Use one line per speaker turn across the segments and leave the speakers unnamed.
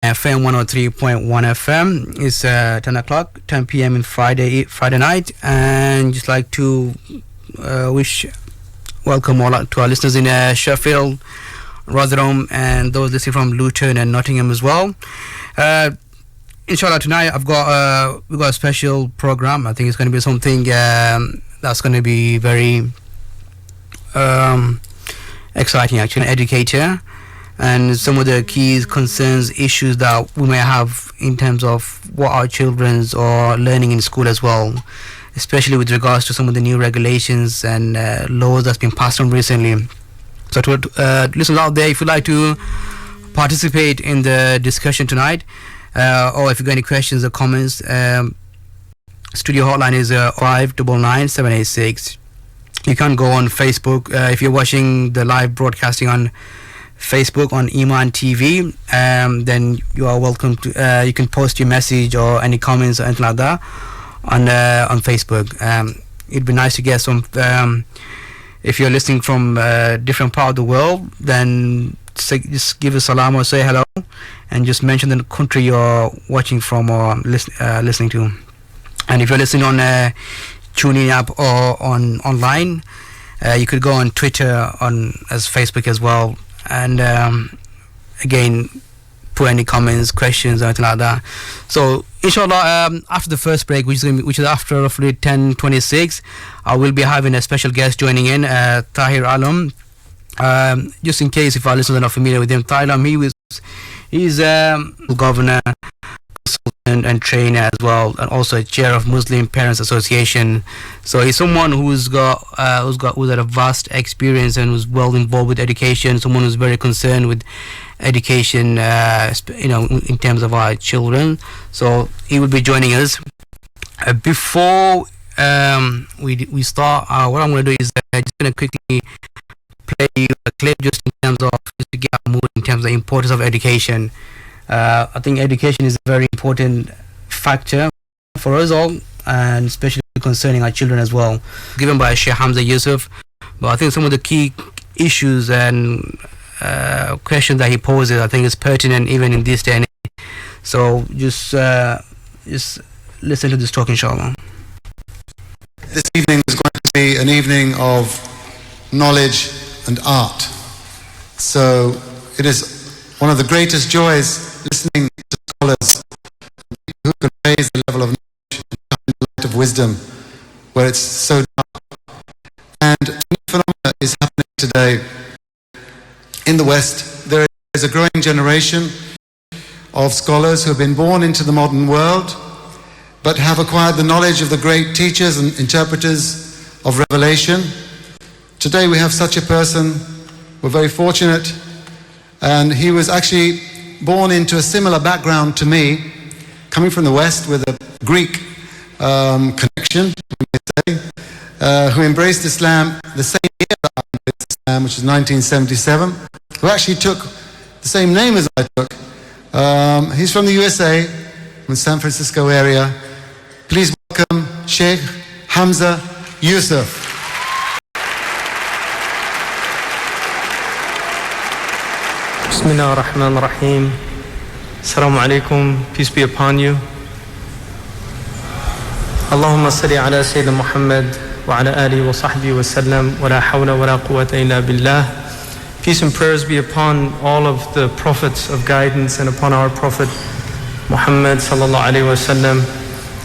FM 103.1 FM. It's 10 o'clock, 10 p.m. in Friday night, and just like to welcome all to our listeners in Sheffield, Rotherham, and those listening from Luton and Nottingham as well. Inshallah, tonight we've got a special program. I think it's going to be something that's going to be very exciting, actually, an educator, and some of the key concerns, issues that we may have in terms of what our children's are learning in school as well, especially with regards to some of the new regulations and laws that's been passed on recently. So to listeners out there, if you'd like to participate in the discussion tonight, or if you've got any questions or comments, studio hotline is 599 786. You can go on Facebook. If you're watching the live broadcasting on Facebook on Iman TV, then you are welcome to. You can post your message or any comments or anything like that on Facebook. It'd be nice to get some. If you're listening from a different part of the world, then just give a salam or say hello, and just mention the country you're watching from or listening to. And if you're listening on TuneIn app or online, you could go on Twitter as Facebook as well. And again, put any comments, questions, or anything like that. So inshallah, after the first break, which is after roughly 10:26, I will be having a special guest joining in, Tahir Alam. Just in case if our listeners are not familiar with him, Tahir Alam, he's governor, consultant, and trainer as well, and also chair of Muslim Parents Association. So he's someone who's had a vast experience and who's well involved with education. Someone who's very concerned with education, in terms of our children. So he will be joining us. Before we start, what I'm going to do is just going to quickly play you a clip just to get our mood in terms of the importance of education. I think education is a very important factor for us all, and especially concerning our children as well, given by Sheikh Hamza Yusuf. But I think some of the key issues and questions that he poses, I think, is pertinent even in this day and age. So just listen to this talk, inshallah.
This evening is going to be an evening of knowledge and art. So it is one of the greatest joys listening to scholars who can raise the level of knowledge and the light of wisdom where it's so dark. And a new phenomenon is happening today in the West. There is a growing generation of scholars who have been born into the modern world but have acquired the knowledge of the great teachers and interpreters of revelation. Today we have such a person. We're very fortunate, and he was actually born into a similar background to me, coming from the West with a Greek connection, we may say, who embraced Islam the same year that I embraced Islam, which is 1977, who actually took the same name as I took. He's from the USA, from the San Francisco area. Please welcome Sheikh Hamza Yusuf.
Bismillah ar-Rahman ar-Rahim. Assalamu alaikum. Peace be upon you. Allahumma salli ala Sayyidina Muhammad wa ala alihi wa sahbihi wa sallam wa la hawla wa la quwwata illa billah. Peace and prayers be upon all of the prophets of guidance and upon our Prophet Muhammad sallallahu alaihi wasallam.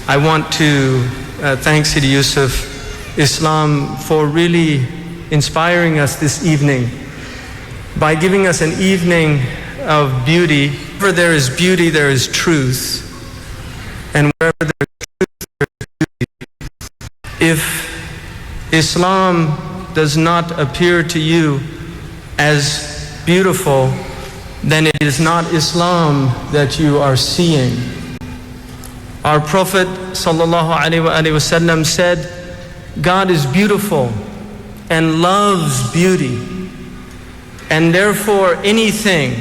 I want to thank Sidi Yusuf, Islam, for really inspiring us this evening by giving us an evening of beauty. Wherever there is beauty, there is truth. And wherever there is truth, there is beauty. If Islam does not appear to you as beautiful, then it is not Islam that you are seeing. Our Prophet sallallahu alaihi wasallam said, God is beautiful and loves beauty. And therefore, anything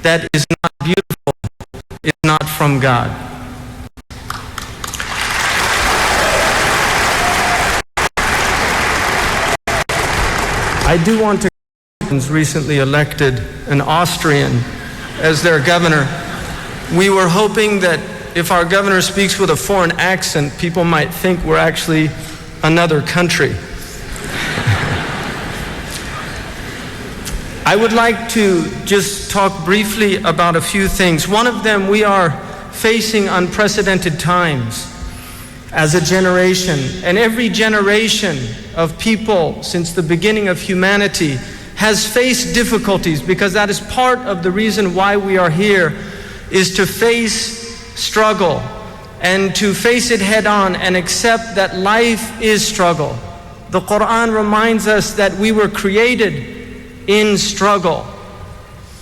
that is not beautiful is not from God. I do want to recently elected an Austrian as their governor We were hoping that if our governor speaks with a foreign accent, people might think we're actually another country. I would like to just talk briefly about a few things. One of them, we are facing unprecedented times as a generation, and every generation of people since the beginning of humanity has faced difficulties, because that is part of the reason why we are here, is to face struggle and to face it head on and accept that life is struggle. The Quran reminds us that we were created in struggle.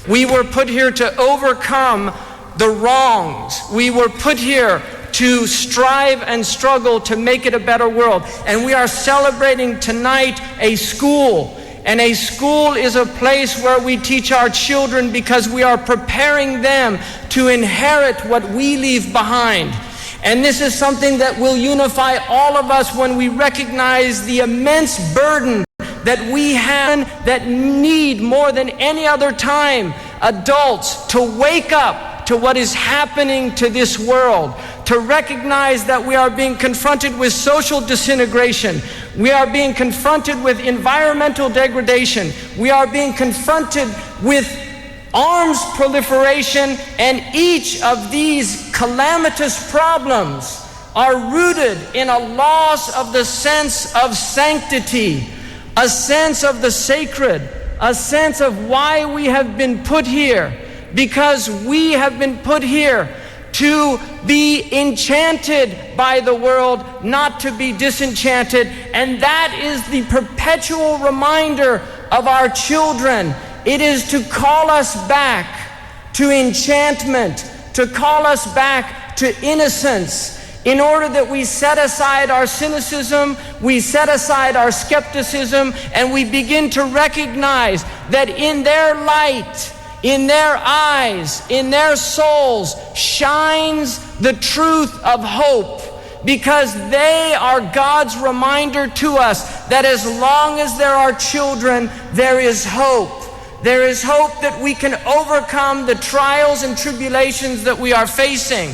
We were put here to overcome the wrongs. We were put here to strive and struggle to make it a better world. And we are celebrating tonight a school. And a school is a place where we teach our children, because we are preparing them to inherit what we leave behind. And this is something that will unify all of us when we recognize the immense burden that we have, that need more than any other time adults to wake up to what is happening to this world, to recognize that we are being confronted with social disintegration, we are being confronted with environmental degradation, we are being confronted with arms proliferation, and each of these calamitous problems are rooted in a loss of the sense of sanctity, a sense of the sacred, a sense of why we have been put here, because we have been put here to be enchanted by the world, not to be disenchanted. And that is the perpetual reminder of our children. It is to call us back to enchantment, to call us back to innocence, in order that we set aside our cynicism, we set aside our skepticism, and we begin to recognize that in their light, in their eyes, in their souls, shines the truth of hope, because they are God's reminder to us that as long as there are children, there is hope. There is hope that we can overcome the trials and tribulations that we are facing.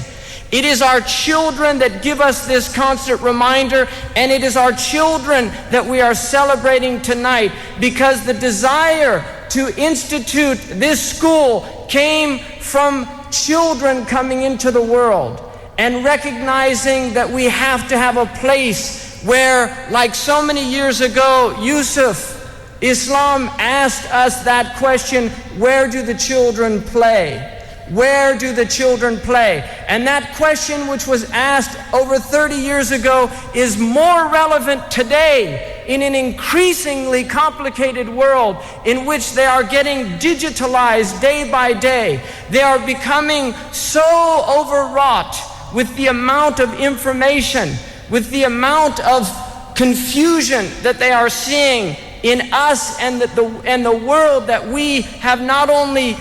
It is our children that give us this constant reminder, and it is our children that we are celebrating tonight, because the desire to institute this school came from children coming into the world and recognizing that we have to have a place where, like so many years ago, Yusuf, Islam asked us that question, where do the children play? Where do the children play? And that question, which was asked over 30 years ago, is more relevant today in an increasingly complicated world in which they are getting digitalized day by day. They are becoming so overwrought with the amount of information, with the amount of confusion that they are seeing in us and the world, that we have not only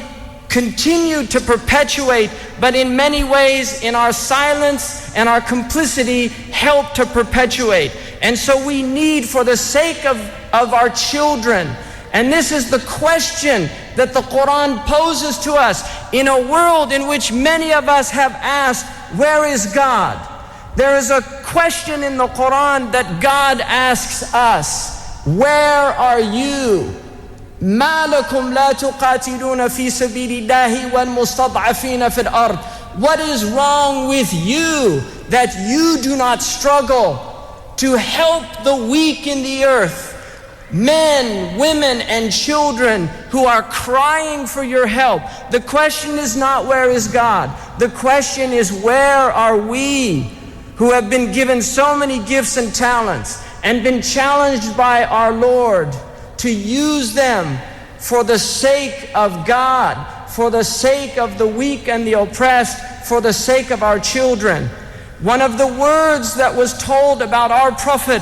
continued to perpetuate, but in many ways in our silence and our complicity help to perpetuate. And so we need, for the sake of our children, and this is the question that the Quran poses to us, in a world in which many of us have asked, where is God? There is a question in the Quran that God asks us, where are you? ما لكم لا تقاتلون في سبيل الله والمستضعفين في الأرض. What is wrong with you that you do not struggle to help the weak in the earth? Men, women, and children who are crying for your help. The question is not where is God? The question is where are we, who have been given so many gifts and talents and been challenged by our Lord to use them for the sake of God, for the sake of the weak and the oppressed, for the sake of our children. One of the words that was told about our Prophet,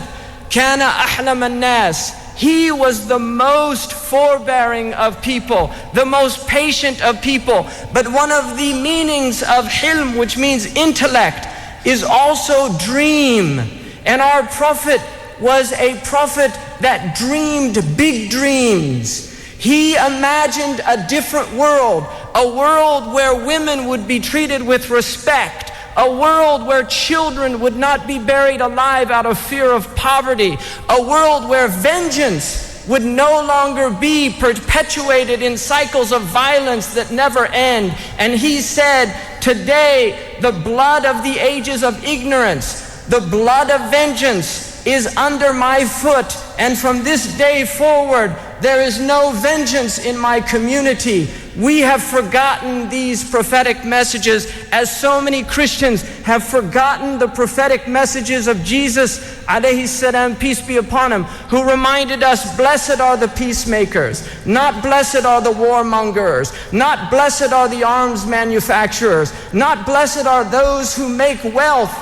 Kana ahlam an-nas, he was the most forbearing of people, the most patient of people. But one of the meanings of hilm, which means intellect, is also dream. And our Prophet was a prophet that dreamed big dreams. He imagined a different world,
a world where women would be treated with respect, a world where children would not be buried alive out of fear of poverty, a world where vengeance would no longer be perpetuated in cycles of violence that never end. And he said, today the blood of the ages of ignorance, the blood of vengeance is under my foot, and from this day forward there is no vengeance in my community. We have forgotten these prophetic messages, as so many Christians have forgotten the prophetic messages of Jesus alayhi salam, peace be upon him, who reminded us, blessed are the peacemakers, not blessed are the warmongers, not blessed are the arms manufacturers, not blessed are those who make wealth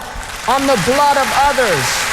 on the blood of others.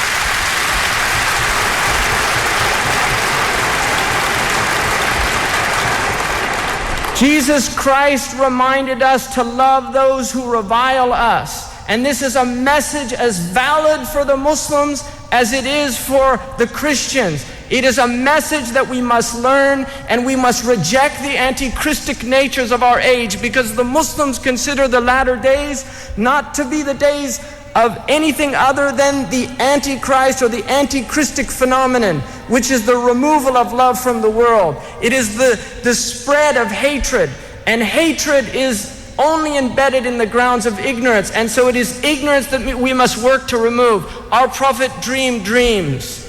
Jesus Christ reminded us to love those who revile us. And this is a message as valid for the Muslims as it is for the Christians. It is a message that we must learn, and we must reject the anti-Christic natures of our age, because the Muslims consider the latter days not to be the days of anything other than the Antichrist or the anti-Christic phenomenon, which is the removal of love from the world. It is the spread of hatred, and hatred is only embedded in the grounds of ignorance, and so it is ignorance that we must work to remove. Our Prophet dreamed dreams,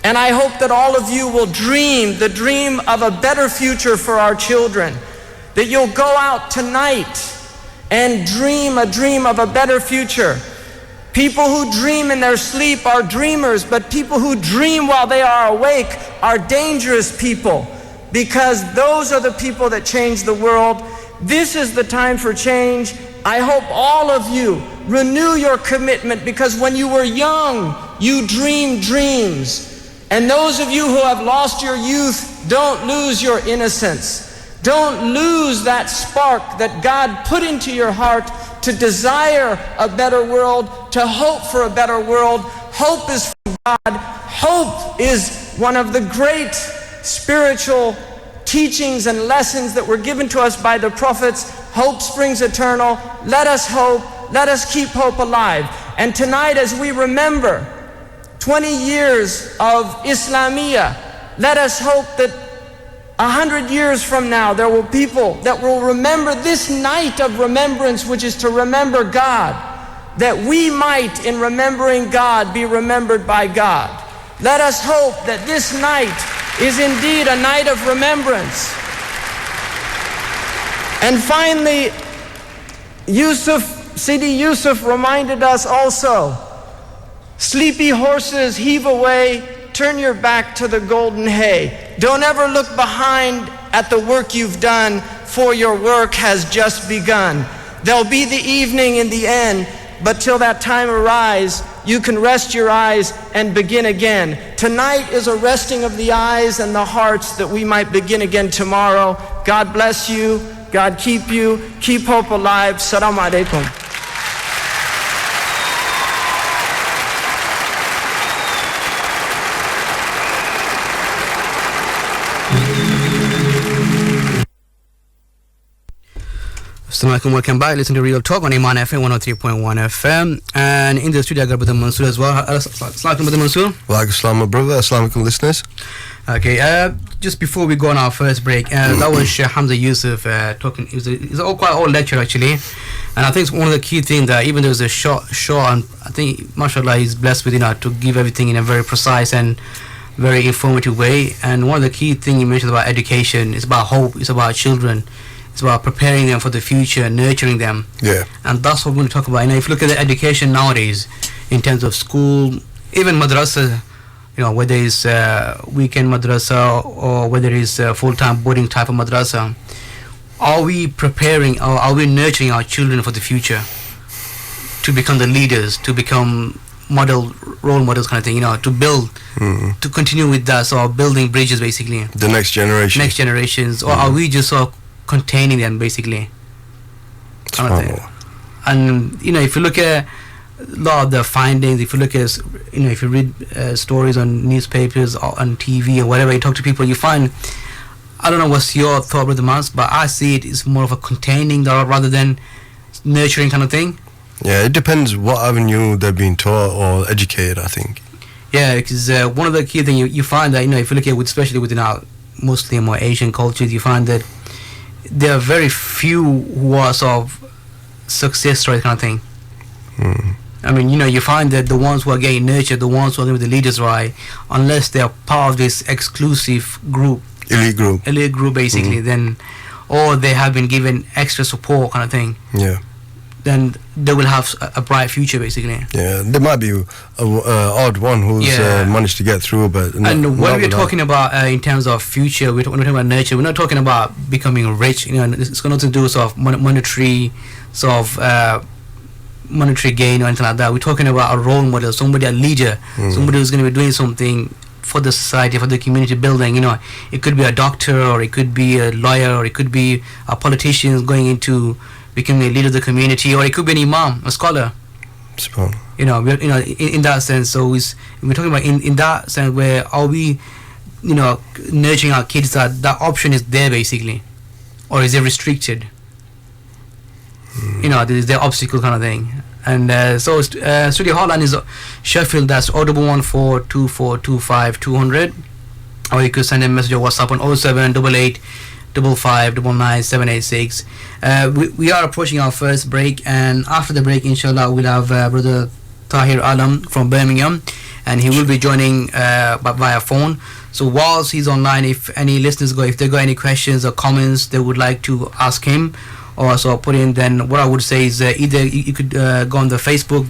and I hope that all of you will dream the dream of a better future for our children, that you'll go out tonight and dream a dream of a better future. People who dream in their sleep are dreamers, but people who dream while they are awake are dangerous people, because those are the people that change the world. This is the time for change. I hope all of you renew your commitment, because when you were young, you dreamed dreams. And those of you who have lost your youth, don't lose your innocence. Don't lose that spark that God put into your heart to desire a better world, to hope for a better world. Hope is from God. Hope is one of the great spiritual teachings and lessons that were given to us by the prophets. Hope springs eternal. Let us hope. Let us keep hope alive. And tonight, as we remember 20 years of Islamia, let us hope that 100 years from now, there will be people that will remember this night of remembrance, which is to remember God, that we might, in remembering God, be remembered by God. Let us hope that this night is indeed a night of remembrance. And finally, Sidi Yusuf reminded us also, sleepy horses heave away, turn your back to the golden hay. Don't ever look behind at the work you've done, for your work has just begun. There'll be the evening in the end, but till that time arrives, you can rest your eyes and begin again. Tonight is a resting of the eyes and the hearts, that we might begin again tomorrow. God bless you. God keep you. Keep hope alive. Assalamu alaikum.
Assalamualaikum, welcome back. Listen to Real Talk on Iman FM 103.1 FM. And in the studio, I got Brother Mansoor as well. Assalamualaikum, Brother Mansoor.
Walaikum assalam, my brother. Assalamualaikum, listeners.
Okay, just before we go on our first break, that was Sheikh Hamza Yusuf talking. It was quite an old lecture, actually. And I think it's one of the key things that even though it was a short, and I think, mashallah, he's blessed with, to give everything in a very precise and very informative way. And one of the key things he mentioned about education is about hope, it's about children. It's about preparing them for the future, nurturing them.
Yeah.
And that's what we're going to talk about. If you look at the education nowadays, in terms of school, even madrasa, whether it's weekend madrasa or whether it's full-time boarding type of madrasa, are we preparing or are we nurturing our children for the future to become the leaders, to become role models kind of thing, to build, to continue with that, so building bridges basically.
The next generation.
Next generations, or are we just containing them basically? And if you look at a lot of the findings, if you look at if you read stories on newspapers or on TV or whatever, you talk to people, you find I don't know what's your thought, Brother Mans, but I see it is more of a containing rather than nurturing kind of thing.
Yeah, it depends what avenue they're being taught or educated, I think.
Yeah, because one of the key things you find that, if you look at especially within our Muslim or Asian cultures, you find that there are very few who are sort of success stories kind of thing. I mean, you find that the ones who are getting nurtured, the ones who are going to be the leaders, right, unless they are part of this exclusive group, elite group basically, then, or they have been given extra support kind of thing.
Yeah.
Then they will have a bright future basically.
Yeah, there might be a odd one who's managed to get through, but
and when we're talking about in terms of future, we're talking about nurture. We're not talking about becoming rich. It's got nothing to do with sort of monetary gain or anything like that. We're talking about a role model, somebody, a leader, somebody who's going to be doing something for the society, for the community building. It could be a doctor, or it could be a lawyer, or it could be a politician going into becoming a leader of the community, or it could be an imam, a scholar. In that sense. So we're talking about in that sense, where are we, nurturing our kids, that option is there basically, or is it restricted? Is there obstacle kind of thing? And so studio hotline is Sheffield. That's 0142425 or you could send a message or WhatsApp on 0788 5599786. We are approaching our first break, and after the break, inshallah, we'll have Brother Tahir Alam from Birmingham, and he will be joining via phone. So whilst he's online, if any listeners if they got any questions or comments they would like to ask him or so put in, then what I would say is either you could go on the Facebook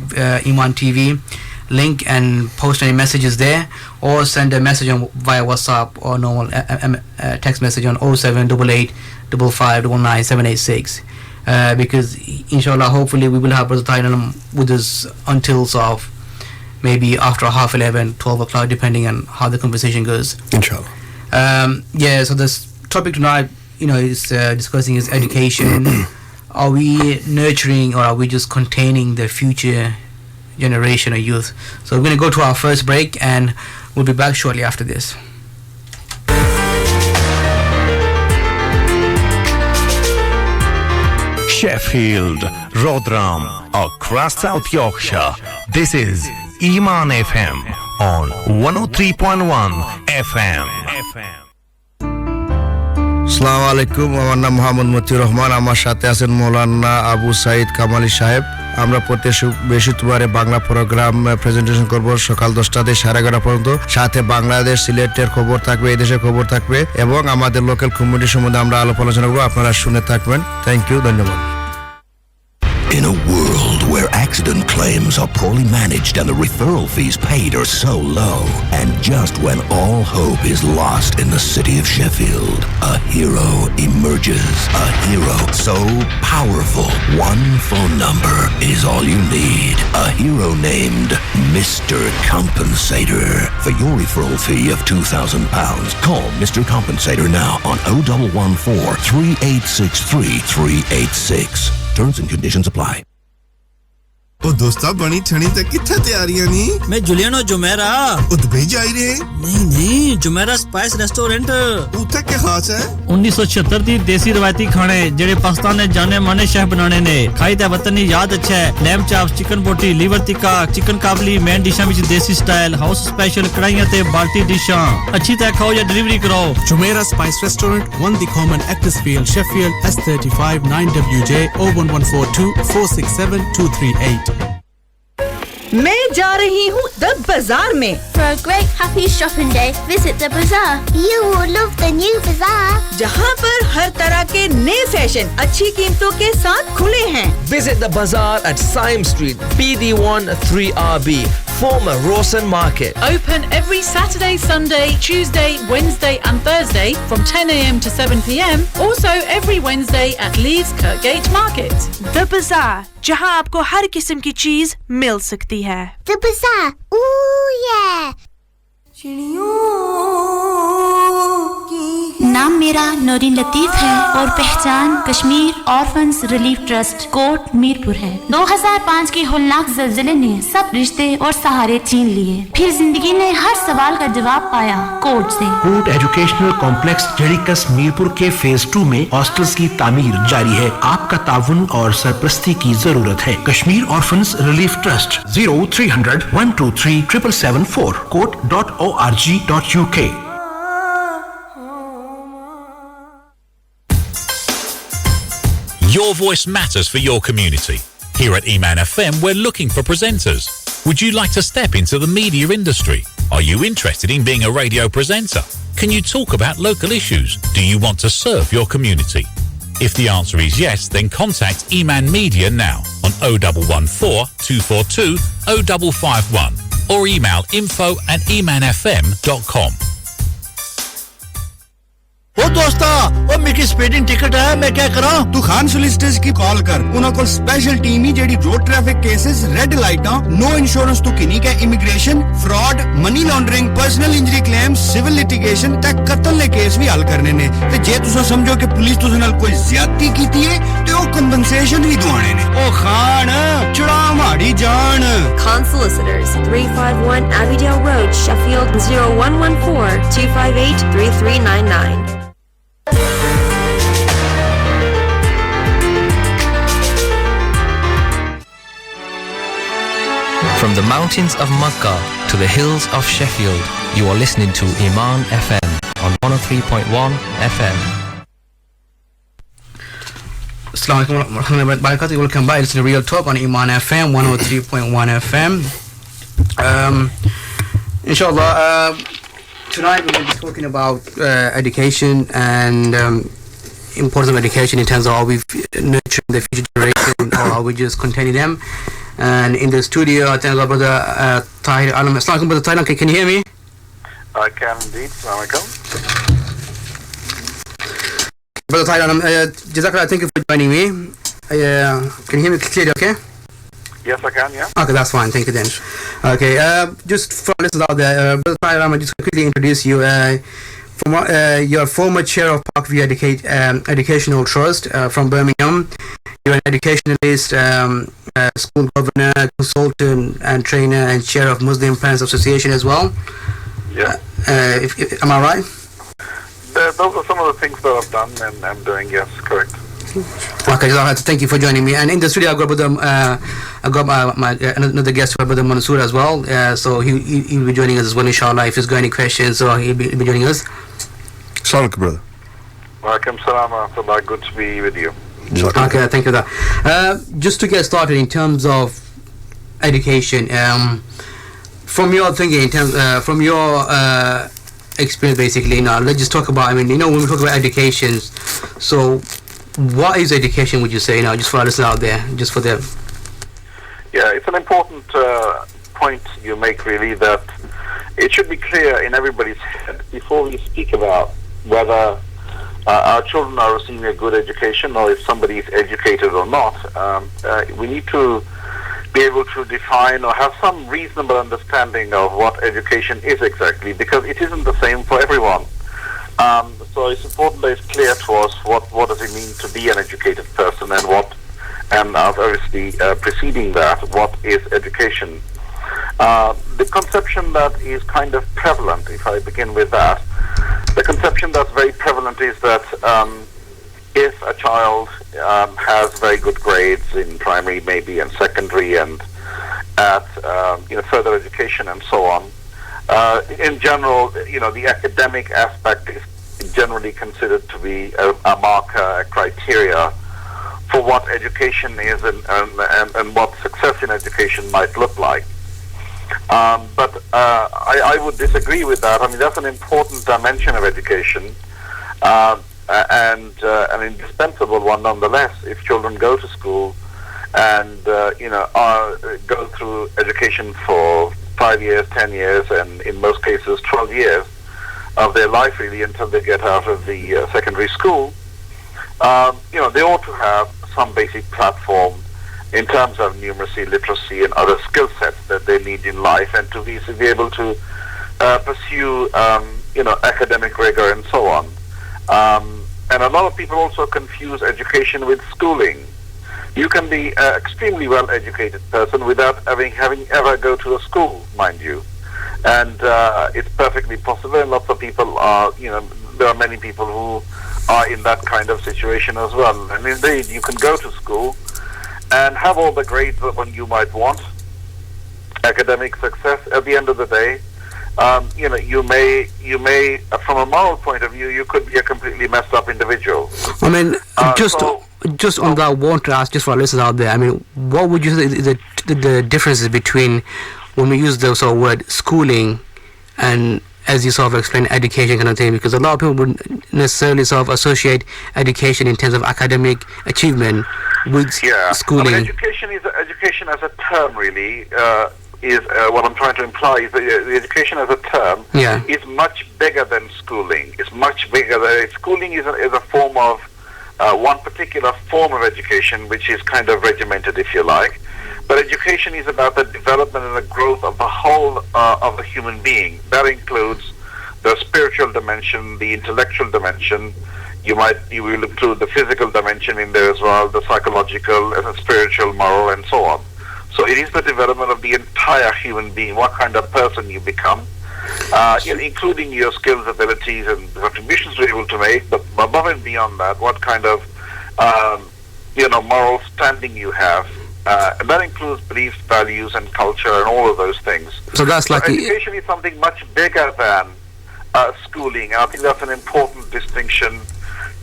Iman TV link and post any messages there, or send a message via WhatsApp or normal text message on 0788 5599786, because inshallah, hopefully we will have Brother Tahir with us until sort of maybe after 11:30, 12 o'clock, depending on how the conversation goes,
inshallah.
So this topic tonight is discussing is education. Are we nurturing, or are we just containing the future generation of youth? So we're going to go to our first break, and we'll be back shortly after this.
Sheffield, Rotherham, across South Yorkshire. This is Iman FM on 103.1 FM.
আসসালামু আলাইকুম, আমার নাম মোহাম্মদ মতিউর রহমান, আমার সাথে আছেন মৌলানা আবু সাইদ কামালি সাহেব। আমরা প্রতি বৃহস্পতিবারে বাংলা প্রোগ্রাম প্রেজেন্টেশন করব সকাল 10টা থেকে 11:30 পর্যন্ত। সাথে বাংলাদেশ, সিলেটের খবর থাকবে, এই দেশের খবর থাকবে, এবং আমাদের লোকাল কমিউনিটি সম্বন্ধে আমরা আলোচনা করব। আপনারা শুনে থাকবেন। থ্যাংক ইউ, ধন্যবাদ।
In a world where accident claims are poorly managed and the referral fees paid are so low, and just when all hope is lost in the city of Sheffield, a hero emerges. A hero so powerful, one phone number is all you need. A hero named Mr. Compensator. For your referral fee of £2,000, call Mr. Compensator now on 0114 3863 386. Terms and conditions apply.
ओ दोस्ता बनी ठणी तक किथे तैयारियां नी
मैं जुलियनो Jumeirah
oh Dubai जा रहे
नहीं Jumeirah spice restaurant
उथे क्या खास है
1976 दी देसी रवायती खाने जेड़े पाकिस्तान ने जाने माने शेफ बनाने ने खाई दा वतनी याद अच्छा है लैम चाप्स चिकन बोटी लीवर टिक्का चिकन काबली मेन डिशां विच देसी स्टाइल हाउस स्पेशल कढ़ाइयां ते बाल्टी डिशां अच्छी तरह खाओ या डिलीवरी कराओ
Jumeirah spice restaurant 1 The Common Actresfield Sheffield S35 9WJ 01142 467 238।
मैं जा रही हूँ द बाजार में।
For a great happy shopping day, visit the bazaar. You will love the new bazaar.
जहाँ पर हर तरह के नए फैशन अच्छी कीमतों के साथ खुले हैं।
Visit the bazaar at Syme Street, BD1 3RB, former Rawson Market.
Open every Saturday, Sunday, Tuesday, Wednesday and Thursday from 10 a.m. to 7 p.m. Also every Wednesday at Leeds Kirkgate Market.
The Bazaar, जहां आपको हर किस्म की चीज मिल सकती है।
The bazaar. Ooh yeah. नाम मेरा नूरीन लतीफ है और पहचान Kashmir orphans relief trust Kot Mirpur है। 2005 के होलनाक ज़लज़ले ने सब रिश्ते और सहारे छीन लिए, फिर जिंदगी ने हर सवाल का जवाब पाया कोट से।
कोट एजुकेशनल कॉम्प्लेक्स जड़ीकस मीरपुर के फेज 2 में हॉस्टल्स की तामीर जारी है। आपका ताउन और सरपरस्ती की जरूरत है। Kashmir orphans relief trust 0300 123 774 court.org.uk।
Your voice matters for your community. Here at Eman FM, we're looking for presenters. Would you like to step into the media industry? Are you interested in being a radio presenter? Can you talk about local issues? Do you want to serve your community? If the answer is yes, then contact Eman Media now on 0114 242 0551 or email info@emanfm.com.
ओ दोस्ता ओ मेरी speeding ticket है मैं क्या करा तू Khan solicitors की call कर उना को स्पेशल टीम ही JD road traffic cases red लाइटां नो इंश्योरेंस तो किनी के immigration fraud money laundering personal injury claims civil litigation तक कत्ल के केस भी हल करने ने ते जे तुसा समझो कि पुलिस तुसे नाल कोई ज्यादती कीती है ते ओ कंपनसेशन भी दुआने ने ओ खान चुड़ा माड़ी जान
Khan Solicitors 351 Abbeydale Road Sheffield 0114 258 3399.
From the mountains of Makkah to the hills of Sheffield, you are listening to Iman FM on 103.1 FM.
Assalamu alaikum warahmatullahi wabarakatuh. Welcome back. It's the Real Talk on Iman FM 103.1 FM. Inshallah, tonight we're going to be talking about education and importance of education in terms of how we nurture the future generation or how we just continue them. And in the studio, I think our brother Tahir Alam. Assalamu alaikum, brother Tahir. Okay, can you hear me?
I can indeed. Assalamu alaikum.
Brother Tahir Alam, Jazakallah, thank you for joining me. Can you hear me clearly, okay?
Yes, I can, yeah.
Okay, that's fine. Thank you then. Okay, just for listeners out there, Brother Tahir Alam, I just quickly introduce you. You're former chair of Parkview Educational Trust from Birmingham. You're an educationalist, school governor, consultant and trainer, and chair of Muslim Parents Association as well.
Yeah.
Am I right?
Those are some of the things that I've done and I'm doing, yes, correct.
Okay, thank you for joining me. And in the studio, I got another guest, Brother Mansoor as well. So he'll be joining us as well, inshallah. If he's got any questions, so he'll be joining us.
Assalamu alaikum, brother.
Welcome, salam wa rahmatullah. Good to be with you.
Okay, thank you for that. Just to get started in terms of education, from your thinking, in terms, from your experience, basically, now let's just talk about. I mean, when we talk about education, so what is education? Would you say, just for our listeners out there, just for them?
Yeah, it's an important point you make, really, that it should be clear in everybody's head before we speak about whether our children are receiving a good education or if somebody is educated or not. We need to be able to define or have some reasonable understanding of what education is exactly, because it isn't the same for everyone. So it's important that it's clear to us what does it mean to be an educated person and obviously preceding that, what is education. The conception that is kind of prevalent, if I begin with that, the conception that's very prevalent is that if a child has very good grades in primary, maybe, and secondary, and at further education and so on, in general, the academic aspect is generally considered to be a marker, a criteria for what education is and what success in education might look like. But I would disagree with that. I mean, that's an important dimension of education and an indispensable one nonetheless. If children go to school and go through education for 5 years, 10 years, and in most cases 12 years of their life, really, until they get out of the secondary school, they ought to have some basic platform in terms of numeracy, literacy, and other skill sets that they need in life, and to be able to pursue, academic rigor and so on. And a lot of people also confuse education with schooling. You can be an extremely well-educated person without having ever go to a school, mind you. And it's perfectly possible, and lots of people are, there are many people who are in that kind of situation as well. And indeed, you can go to school and have all the grades that one you might want, academic success. At the end of the day, you may, from a moral point of view, you could be a completely messed up individual.
I mean, just on that, I want to ask, just for our listeners out there, I mean, what would you say is the differences between when we use the sort of word schooling and, as you sort of explained, education kind of thing? Because a lot of people wouldn't necessarily sort of associate education in terms of academic achievement with schooling.
I mean, education as a term really is what I'm trying to imply is that the education as a term is much bigger than schooling. It's much bigger. Schooling is a form of one particular form of education, which is kind of regimented, if you like. But education is about the development and the growth of the whole of the human being. That includes the spiritual dimension, the intellectual dimension. You will include the physical dimension in there as well, the psychological, and the spiritual, moral, and so on. So it is the development of the entire human being, what kind of person you become, including your skills, abilities, and contributions you're able to make. But above and beyond that, what kind of moral standing you have. And that includes beliefs, values, and culture, and all of those things.
So that's like
education is something much bigger than schooling. And I think that's an important distinction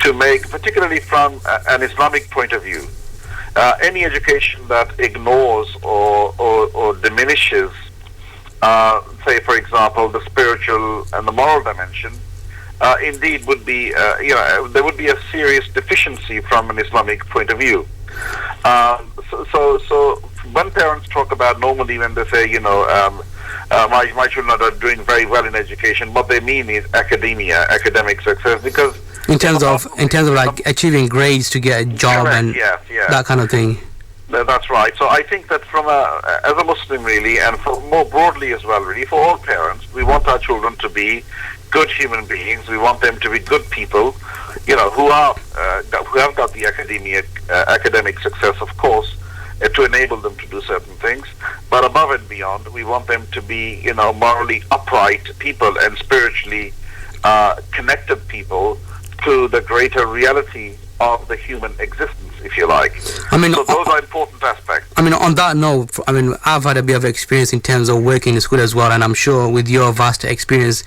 to make, particularly from an Islamic point of view. Any education that ignores or diminishes, say, for example, the spiritual and the moral dimension, indeed would be, there would be a serious deficiency from an Islamic point of view. So when parents talk about normally when they say, my children are doing very well in education, what they mean is academic success, because
in terms of like achieving grades to get a job and that kind of thing.
That's right. So I think that as a Muslim really, and for more broadly as well really, for all parents, we want our children to be good human beings. We want them to be good people, who have got the academic success, of course, to enable them to do certain things. But above and beyond, we want them to be, morally upright people and spiritually connected people to the greater reality of the human existence, if you like.
I mean,
so those are important aspects.
I mean, on that note, I've had a bit of experience in terms of working in school as well, and I'm sure with your vast experience,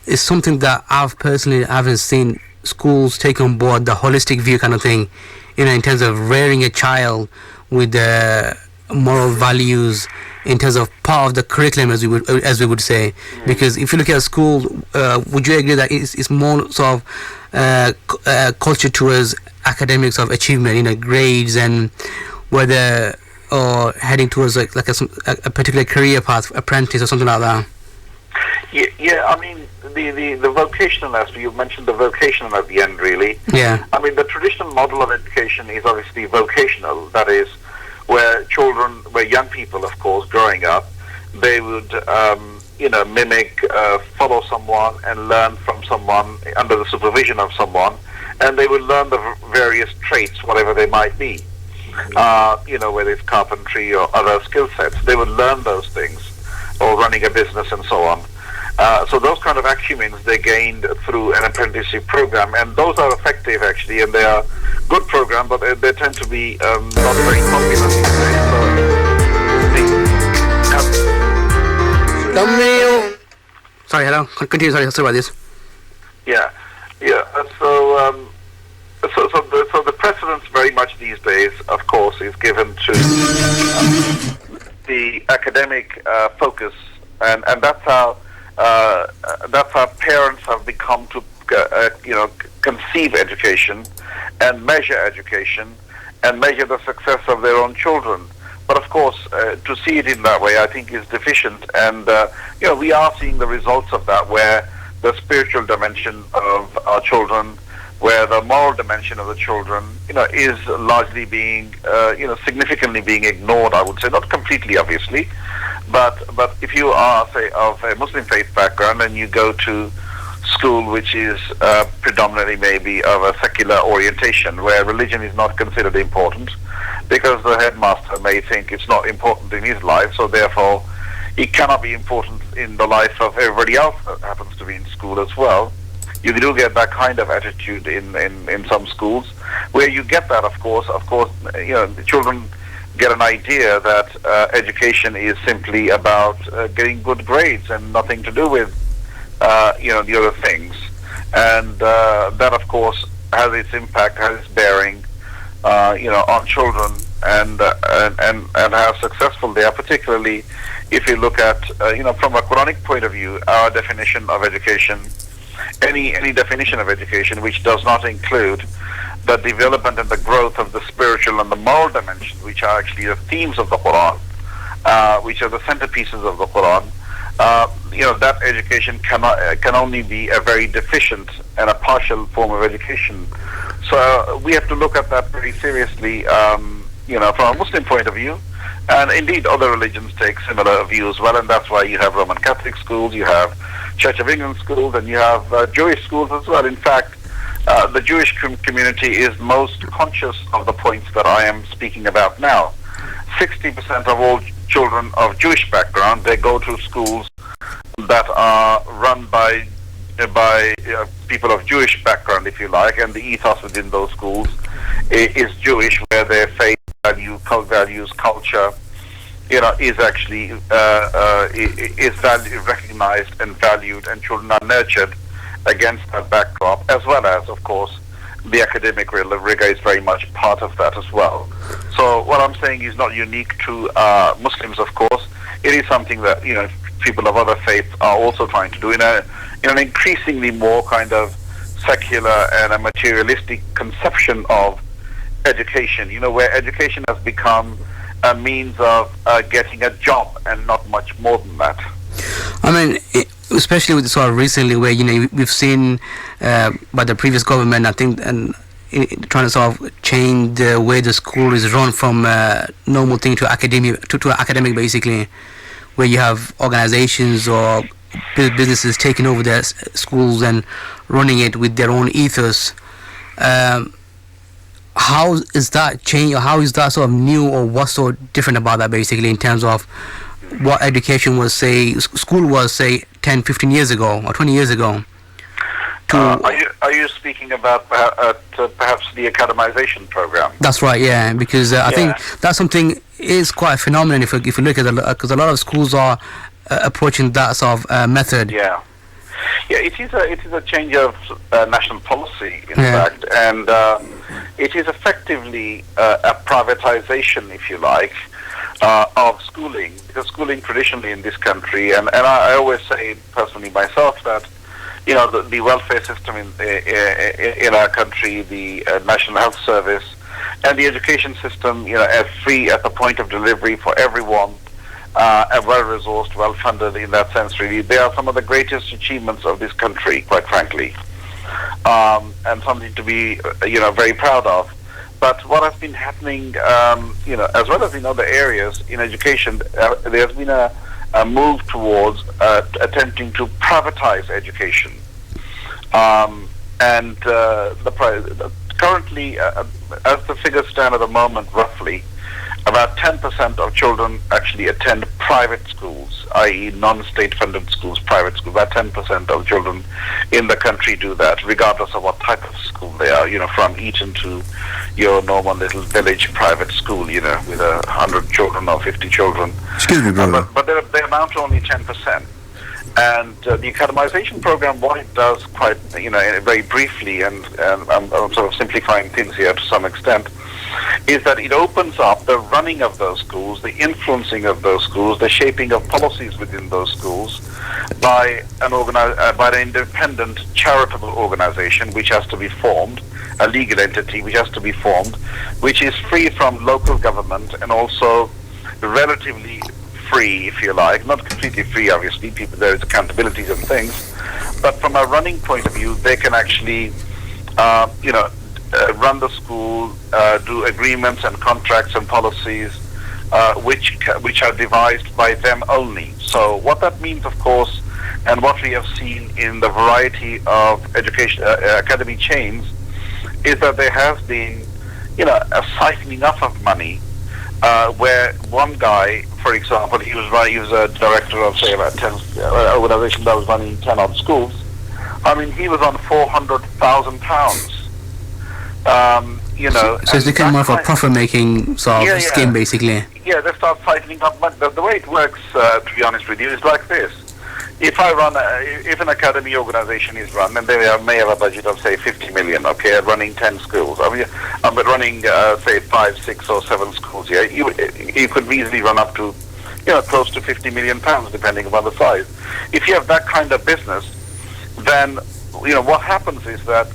it's something that I've personally haven't seen schools take on board, the holistic view kind of thing, in terms of rearing a child with moral values, in terms of part of the curriculum, as we would say. Because if you look at school, would you agree that it's more sort of culture towards academics of achievement, grades, and whether or heading towards like a particular career path, apprentice or something like that?
Yeah, I mean, the vocational aspect, you mentioned the vocational at the end, really.
Yeah.
I mean, the traditional model of education is obviously vocational. That is, where young people, of course, growing up, they would, mimic, follow someone and learn from someone under the supervision of someone, and they would learn the various traits, whatever they might be. Whether it's carpentry or other skill sets, they would learn those things, or running a business and so on. So those kind of acumens they gained through an apprenticeship program, and those are effective actually, and they are good program, but they tend to be not very popular these days.
Sorry, hello. Continue. Sorry about this.
Yeah. So the precedence very much these days, of course, is given to the academic focus, and that's how parents have become to conceive education and measure education and measure the success of their own children. But of course, to see it in that way, I think is deficient, and we are seeing the results of that, where the spiritual dimension of our children, where the moral dimension of the children, is largely being, significantly being ignored, I would say. Not completely, obviously, but if you are, say, of a Muslim faith background and you go to school which is predominantly maybe of a secular orientation, where religion is not considered important, because the headmaster may think it's not important in his life, so therefore it cannot be important in the life of everybody else that happens to be in school as well. You do get that kind of attitude in some schools, where you get that, of course, the children get an idea that education is simply about getting good grades and nothing to do with, the other things. And that, of course, has its impact, has its bearing, on children and how successful they are, particularly if you look at, from a Quranic point of view, our definition of education, any definition of education which does not include the development and the growth of the spiritual and the moral dimension, which are actually the themes of the Quran, which are the centerpieces of the Quran, that education can only be a very deficient and a partial form of education. So we have to look at that very seriously, from a Muslim point of view. And indeed, other religions take similar view as well, and that's why you have Roman Catholic schools, you have Church of England schools, and you have Jewish schools as well. In fact, the Jewish community is most conscious of the points that I am speaking about now. 60% of all children of Jewish background, they go to schools that are run by people of Jewish background, if you like, and the ethos within those schools is Jewish, where their faith, values, culture, is actually recognized and valued, and children are nurtured against that backdrop, as well as, of course, the academic rigor is very much part of that as well. So what I'm saying is not unique to Muslims, of course. It is something that people of other faiths are also trying to do in an increasingly more kind of secular and a materialistic conception of education, where education has become a means of getting a job and not much more than that.
I mean, especially with sort of recently, where we've seen by the previous government, I think, and trying to sort of change the way the school is run from normal thing to academic basically, where you have organizations or businesses taking over their schools and running it with their own ethos. How is that change, or how is that sort of new, or what's so different about that basically, in terms of what education was, school was, 10, 15 years ago or 20 years ago?
Are you speaking about perhaps the academization program?
That's right, yeah, because I think that's something is quite a phenomenon if you look at it, because a lot of schools are approaching that sort of method.
Yeah, it is a change of national policy, in fact, and it is effectively a privatization, if you like, of schooling. Because schooling traditionally in this country, and I always say personally myself that the welfare system in our country, the National Health Service, and the education system, as free at the point of delivery for everyone, and well-resourced, well-funded in that sense, really. They are some of the greatest achievements of this country, quite frankly, and something to be, very proud of. But what has been happening, as well as in other areas in education, there has been a move towards attempting to privatize education. Currently, as the figures stand at the moment, roughly, about 10% of children actually attend private schools, i.e. non-state funded schools, private schools. About 10% of children in the country do that, regardless of what type of school they are, from Eton to your normal little village private school, with 100 children or 50 children.
Excuse me, brother.
But they amount to only 10%. And the academization program, what it does quite, very briefly, and I'm sort of simplifying things here to some extent, is that it opens up the running of those schools, the influencing of those schools, the shaping of policies within those schools by an independent charitable organization which has to be formed, a legal entity which has to be formed, which is free from local government and also relatively free, if you like, not completely free, obviously, there is accountabilities and things, but from a running point of view, they can actually, run the school, do agreements and contracts and policies, which are devised by them only. So what that means, of course, and what we have seen in the variety of education academy chains is that there has been, a siphoning up of money, where one guy, for example, he was a director of, say, about 10 organization that was running 10 odd schools. I mean, he was on £400,000.
So it's become more of a profit-making sort of scheme, basically.
Yeah, they start siphoning up money. The way it works, to be honest with you, is like this. If an academy organization is run, and they may have a budget of, say, 50 million, okay, running 10 schools. I mean, but running, say, 5, 6 or 7 schools, yeah, you could easily run up to, close to 50 million pounds, depending upon the size. If you have that kind of business, then, what happens is that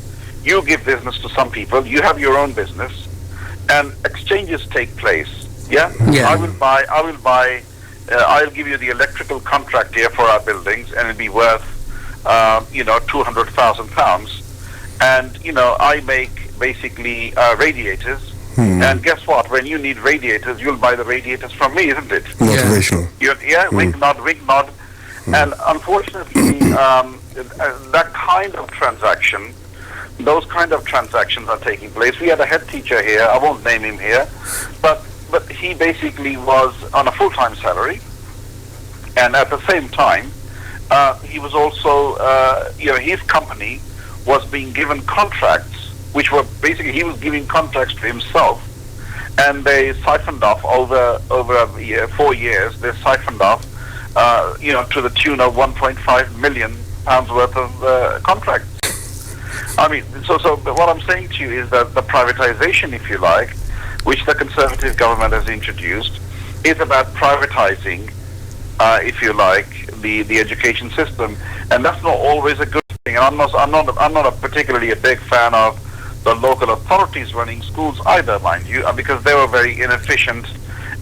you give business to some people, you have your own business, and exchanges take place, yeah? I will buy, I'll give you the electrical contract here for our buildings, and it'll be worth, £200,000. And, I make basically radiators. And guess what? When you need radiators, you'll buy the radiators from me, isn't it?
Motivational.
Wink nod. And unfortunately, that kind of transaction, those kind of transactions are taking place. We had a head teacher here, I won't name him here, but he basically was on a full-time salary, and at the same time, he was also, his company was being given contracts, which were basically, he was giving contracts to himself, and they siphoned off over 4 years, they siphoned off, to the tune of £1.5 million worth of contracts. I mean, so what I'm saying to you is that the privatization, if you like, which the Conservative government has introduced, is about privatizing, if you like, the education system, and that's not always a good thing. And I'm not particularly a big fan of the local authorities running schools either, mind you, because they were very inefficient,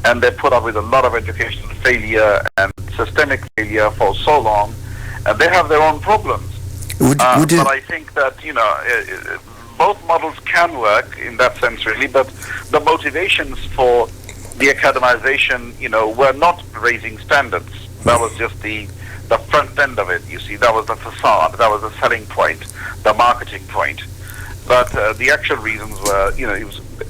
and they put up with a lot of educational failure and systemic failure for so long, and they have their own problems. But I think that, both models can work in that sense, really, but the motivations for the academization, were not raising standards. That was just the front end of it, you see. That was the facade, that was the selling point, the marketing point. But the actual reasons were,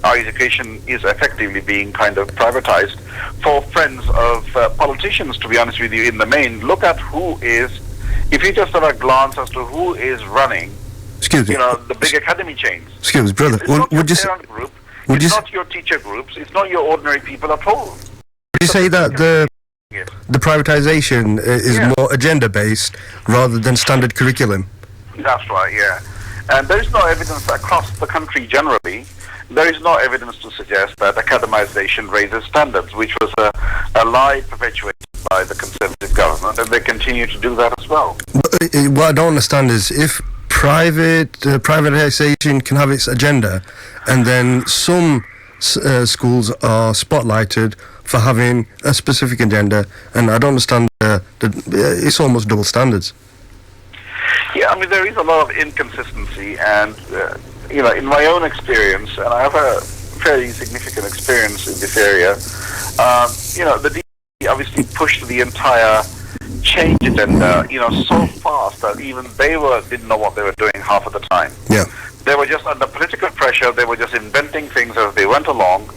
our education is effectively being kind of privatized for friends of politicians, to be honest with you, in the main. Look at who is, if you just have a glance as to who is running, the big academy chains.
Excuse me, brother.
It's not your parent group, it's not your teacher groups, it's not your ordinary people at all.
Would you say that the privatization is more agenda-based rather than standard curriculum?
That's right, yeah. And there is no evidence across the country generally, there is no evidence to suggest that academization raises standards, which was a lie perpetuated by the Conservative government, and they continue to do that as well.
But, what I don't understand is if privatization can have its agenda, and then some schools are spotlighted for having a specific agenda, and I don't understand it's almost double standards.
Yeah, I mean, there is a lot of inconsistency, and in my own experience, and I have a fairly significant experience in this area, the DP obviously pushed the entire change agenda, so fast that even they didn't know what they were doing half of the time.
Yeah.
They were just under political pressure, they were just inventing things as they went along,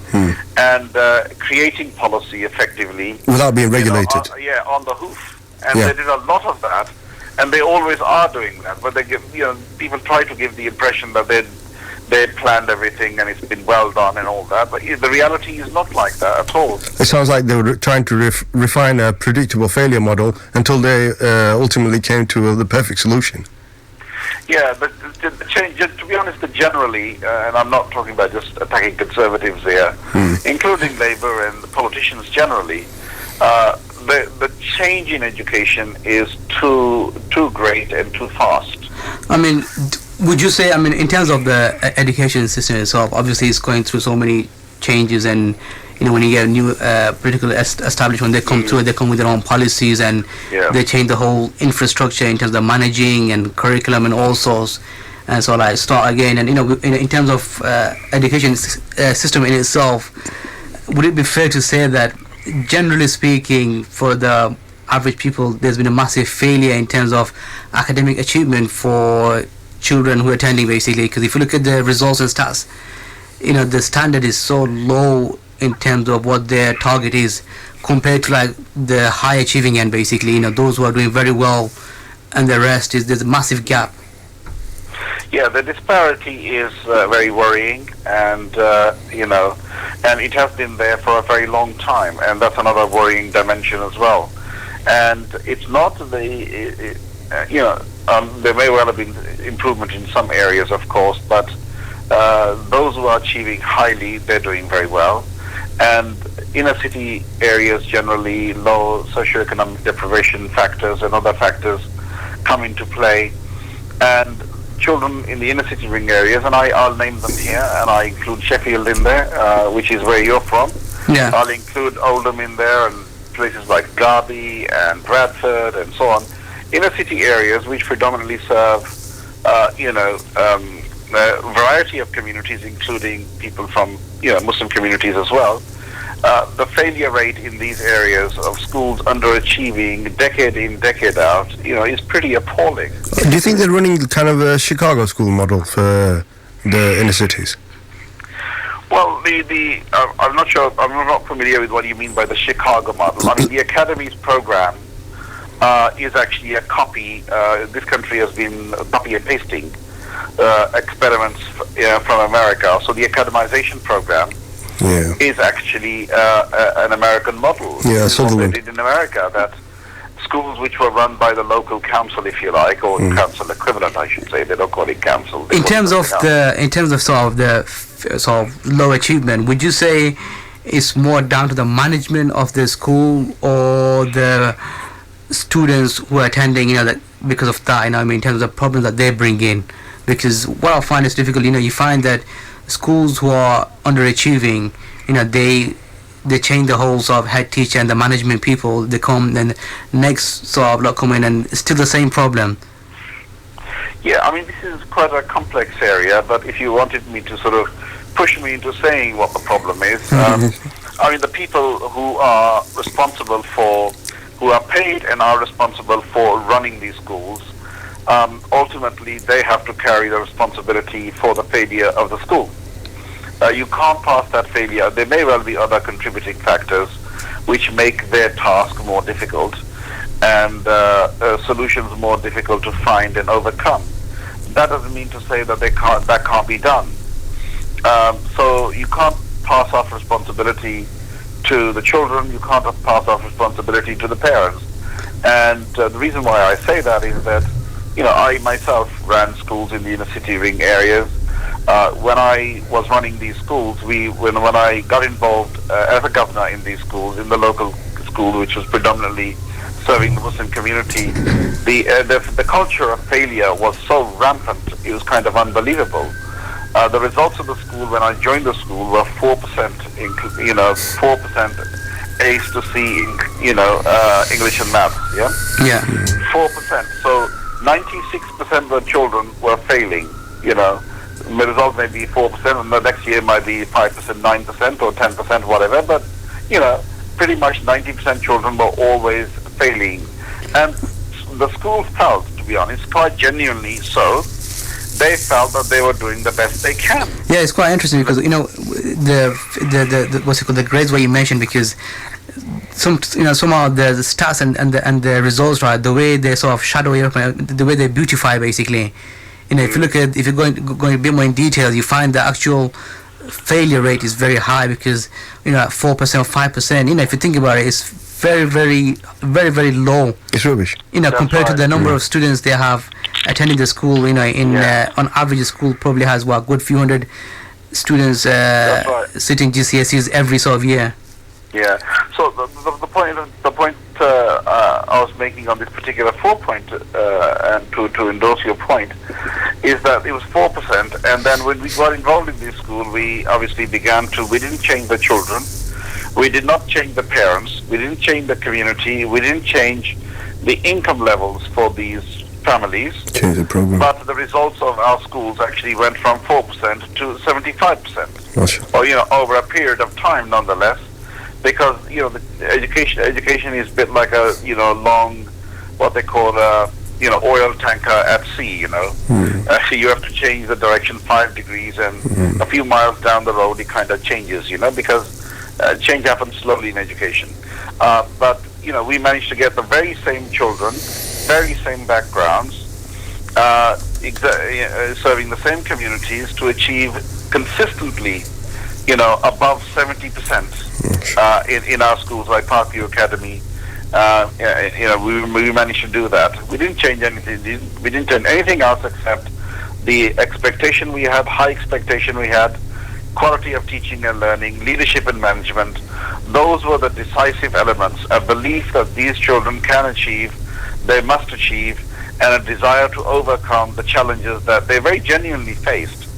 and creating policy effectively.
Without being regulated.
On the hoof. And they did a lot of that, and they always are doing that, but they give, people try to give the impression that they planned everything and it's been well done and all that, but the reality is not like that at all.
It sounds like they were trying to refine a predictable failure model until they ultimately came to the perfect solution.
Yeah, but the change, to be honest, generally, and I'm not talking about just attacking Conservatives here, including Labour and the politicians generally, the change in education is too great and too fast.
I mean, would you say, in terms of the education system itself, obviously it's going through so many changes, and when you get a new political establishment, they come through, they come with their own policies, and they change the whole infrastructure in terms of managing and curriculum and all sorts, and so start again. And in terms of education system in itself, would it be fair to say that, generally speaking, for the average people, there's been a massive failure in terms of academic achievement for children who are attending, basically. Because if you look at the results and stats, the standard is so low in terms of what their target is compared to like the high achieving end, basically. Those who are doing very well, and the rest there's a massive gap.
Yeah, the disparity is very worrying, and and it has been there for a very long time, and that's another worrying dimension as well. And it's not there may well have been improvement in some areas, of course, but those who are achieving highly, they're doing very well. And inner city areas generally, low socioeconomic deprivation factors and other factors come into play, and children in the inner city ring areas, and I'll name them here, and I include Sheffield in there, which is where you're from.
Yeah.
I'll include Oldham in there, and places like Derby and Bradford and so on. Inner city areas which predominantly serve, a variety of communities, including people from, Muslim communities as well. The failure rate in these areas of schools underachieving decade in, decade out, is pretty appalling.
Do you think they're running kind of a Chicago school model for the inner cities?
Well, I'm not sure, I'm not familiar with what you mean by the Chicago model. I mean, the Academy's program is actually a copy. This country has been copy and pasting experiments from America. So the academization program is actually an American model.
Yeah,
this is what they did in America, that schools which were run by the local council, if you like, or council equivalent, I should say. They don't call it council.
In terms of sort of low achievement, would you say it's more down to the management of the school or the students who are attending, that because of that, in terms of problems that they bring in? Because what I find is difficult, you find that schools who are underachieving, they change the whole sort of head teacher and the management people. They come, and next sort of lot come in, and it's still the same problem.
Yeah, I mean, this is quite a complex area, but if you wanted me to sort of push me into saying what the problem is, I mean, the people who are responsible who are paid and are responsible for running these schools, ultimately they have to carry the responsibility for the failure of the school. You can't pass that failure. There may well be other contributing factors which make their task more difficult and solutions more difficult to find and overcome. That doesn't mean to say that that can't be done. So you can't pass off responsibility to the children. You can't pass off responsibility to the parents. And the reason why I say that is that, I myself ran schools in the inner city ring areas. When I was running these schools, when I got involved as a governor in these schools, in the local school, which was predominantly serving the Muslim community, the culture of failure was so rampant, it was kind of unbelievable. The results of the school when I joined the school were 4%, 4% A's to C in, English and maths, yeah?
Yeah.
4%. So 96% of the children were failing, The result may be 4%, and the next year might be 5%, 9%, or 10%, whatever, but, pretty much 90% children were always failing. And the school felt, to be honest, quite genuinely so, they felt that they were doing the best they can.
Yeah, it's quite interesting because, the what's it called, the grades what you mentioned, because some of the stats and the results, right, the way they sort of shadow you, the way they beautify, basically. If you look at, if you're going a bit more in detail, you find the actual failure rate is very high because, at 4% or 5%, if you think about it, it's very, very, very, very low.
It's rubbish.
Compared to the number of students they have attending the school, on average, the school probably has, a good few hundred students sitting GCSEs every sort of year.
Yeah. So the point I was making on this particular 4 point, and to endorse your point, is that it was 4%, and then when we got involved in this school, we obviously we didn't change the children, we did not change the parents, we didn't change the community, we didn't change the income levels for these families.
Change the program.
But the results of our schools actually went from 4% to 75%.
Gotcha.
Or, over a period of time, nonetheless. because the education is a bit like a long, what they call a oil tanker at sea. You have to change the direction 5 degrees, and a few miles down the road it kind of changes. Because change happens slowly in education. But we managed to get the very same children, very same backgrounds, serving the same communities to achieve consistently, above 70% in our schools like Parkview Academy. We managed to do that. We didn't change anything. We didn't change anything else except the expectation we had, high expectation we had, quality of teaching and learning, leadership and management. Those were the decisive elements. A belief that these children can achieve, they must achieve, and a desire to overcome the challenges that they very genuinely faced.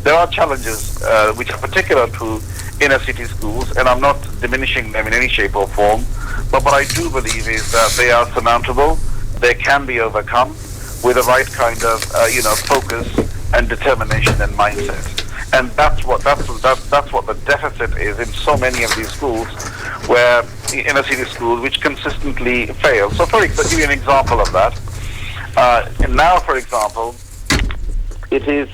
There are challenges which are particular to inner city schools, and I'm not diminishing them in any shape or form, but what I do believe is that they are surmountable, they can be overcome with the right kind of focus and determination and mindset. And that's what the deficit is in so many of these schools, where inner city schools which consistently fail. So to give you an example of that, and now for example, it is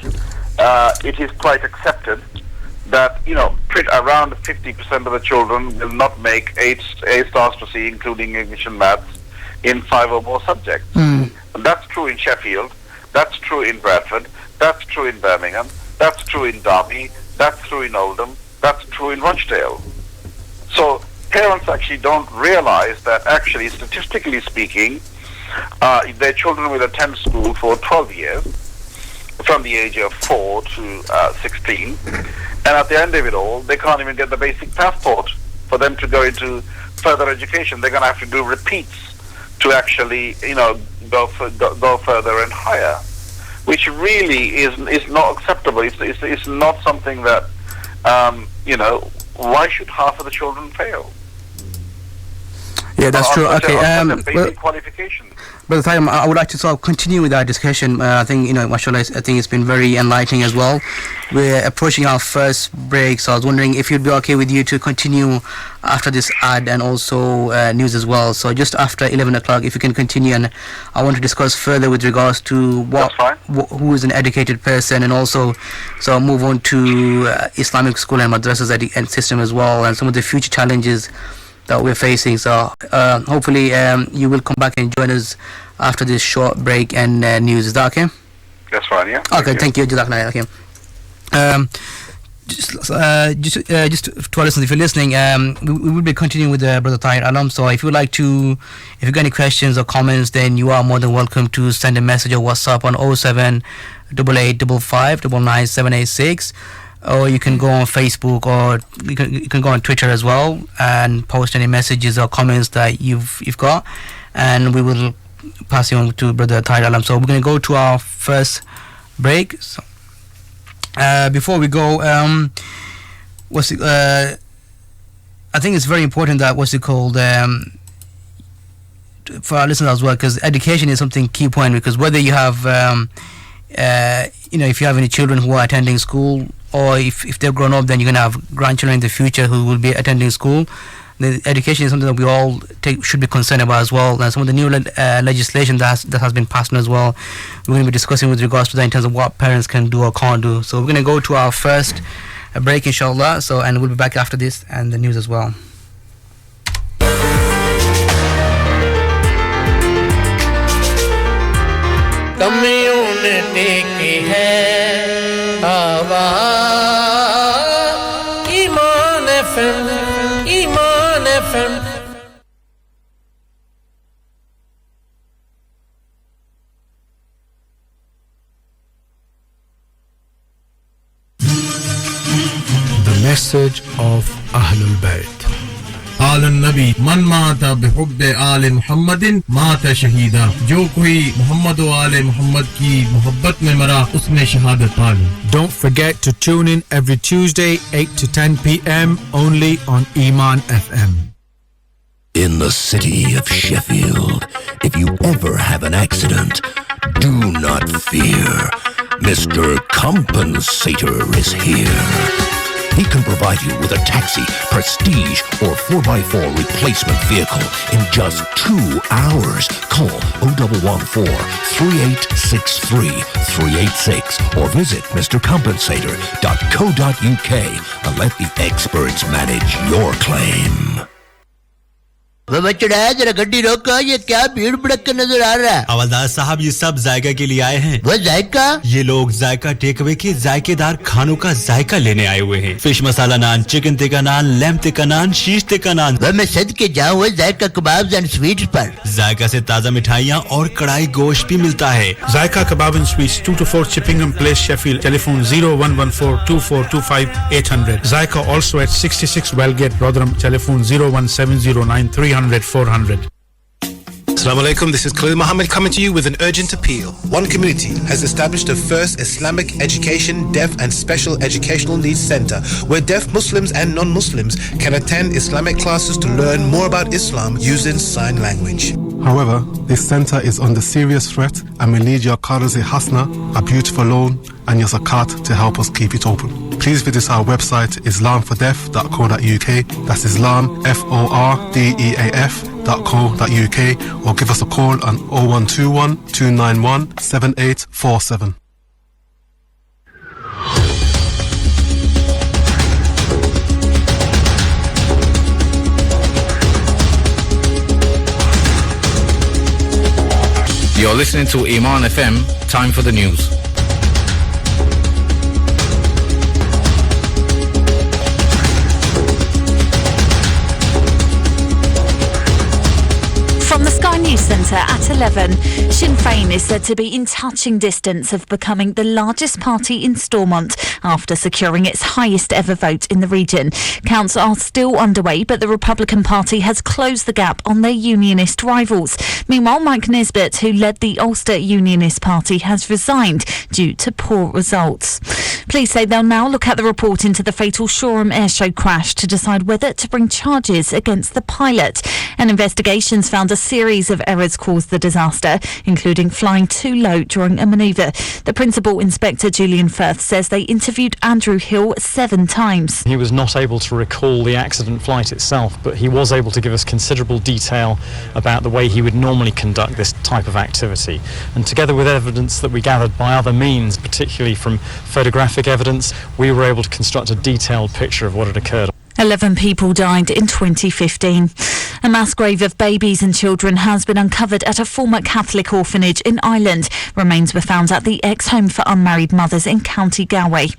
quite accepted that around 50% of the children will not make A stars to C, including English and maths, in 5 or more subjects. That's true in Sheffield, that's true in Bradford, that's true in Birmingham, that's true in Derby, that's true in Oldham, that's true in Rochdale. So parents actually don't realize that actually, statistically speaking, their children will attend school for 12 years, from the age of 4 to 16, and at the end of it all, they can't even get the basic passport for them to go into further education. They're going to have to do repeats to actually, go further and higher, which really is not acceptable. It's not something that, why should half of the children fail?
Yeah, that's true. Okay.
Basic qualification.
Brother Tayyam, I would like to sort of continue with our discussion. I think, mashallah, I think it's been very enlightening as well. We're approaching our first break, so I was wondering if you'd be okay with you to continue after this ad and also news as well. So just after 11 o'clock, if you can continue, and I want to discuss further with regards to who is an educated person, and also so move on to Islamic school and madrasas and system as well, and some of the future challenges that we're facing. So hopefully you will come back and join us after this short break and news. Is that okay?
That's fine, yeah.
Okay, thank you. Jazakallah. Okay. Just to our listeners, if you're listening, we will be continuing with Brother Tahir Alam. So if you'd like to, if you've got any questions or comments, then you are more than welcome to send a message or WhatsApp on 07885599786. Or you can go on Facebook, or you can go on Twitter as well and post any messages or comments that you've got, and we will pass you on to Brother Tahir Alam. So we're going to go to our first break. So, before we go, I think it's very important that for our listeners as well, because education is something key point, because whether you have if you have any children who are attending school, or if they've grown up, then you're going to have grandchildren in the future who will be attending school. The education is something that we all should be concerned about as well. And some of the new legislation that has been passed on as well, we're going to be discussing with regards to that in terms of what parents can do or can't do. So we're going to go to our first break, inshallah. So, and we'll be back after this and the news as well.
Iman FM.
The message of Ahlul Bayt.
आल नबी मन माता बिहुब्बे आले मुहम्मदिन माता शहीदा जो कोई मोहम्मद व आले मुहम्मद की मोहब्बत में मरा उसने शहादत पा ली.
Don't forget to tune in every Tuesday 8 to 10 p.m. only on Iman FM.
In the city of Sheffield, if you ever have an accident, do not fear. Mr. Compensator is here. He can provide you with a taxi, prestige, or 4x4 replacement vehicle in just 2 hours. Call 0114-3863-386 or visit mrcompensator.co.uk and let the experts manage your claim.
जरा गड्डी रोको ये क्या भीड़ भड़क नजर आ रहा है
हवलदार साहब ये सब जायका के लिए आए हैं
वो जायका
ये लोग जायका टेक अवे के जायकेदार खानों का जायका लेने आए हुए हैं फिश मसाला नान चिकन टिक्का नान लैम्ब टिक्का नान शीश टिक्का नान
मैं सद के जाऊं वो जायका कबाब्स एंड स्वीट्स पर
जायका से ताजा मिठाइयां और कढ़ाई गोश्त भी मिलता है
जायका कबाब and sweets 2 to 4 Chippingham Place Sheffield telephone 01142425800 Zaika also at 66 Wellgate Rotherham telephone 01709 400.
Assalamu alaikum, this is Khalil Muhammad coming to you with an urgent appeal. One Community has established the first Islamic education, deaf and special educational needs center where deaf Muslims and non-Muslims can attend Islamic classes to learn more about Islam using sign language.
However, this center is under serious threat and we need your Qarz-e Hasna, a beautiful loan, and your zakat to help us keep it open. Please visit our website islamfordeaf.co.uk, that's Islam, FORDEAF.co.uk, or give us a call on 0121 291 7847.
You're listening to Iman FM. Time for the news.
From the Sky News Centre at 11, Sinn Féin is said to be in touching distance of becoming the largest party in Stormont after securing its highest ever vote in the region. Counts are still underway, but the Republican Party has closed the gap on their unionist rivals. Meanwhile, Mike Nisbet, who led the Ulster Unionist Party, has resigned due to poor results. Police say they'll now look at the report into the fatal Shoreham airshow crash to decide whether to bring charges against the pilot. And investigations found a series of errors caused the disaster, including flying too low during a manoeuvre. The Principal Inspector, Julian Firth, says they interviewed Andrew Hill 7 times.
He was not able to recall the accident flight itself, but he was able to give us considerable detail about the way he would normally conduct this type of activity. And together with evidence that we gathered by other means, particularly from photographic evidence, we were able to construct a detailed picture of what had occurred.
11 people died in 2015. A mass grave of babies and children has been uncovered at a former Catholic orphanage in Ireland. Remains were found at the ex-home for unmarried mothers in County Galway.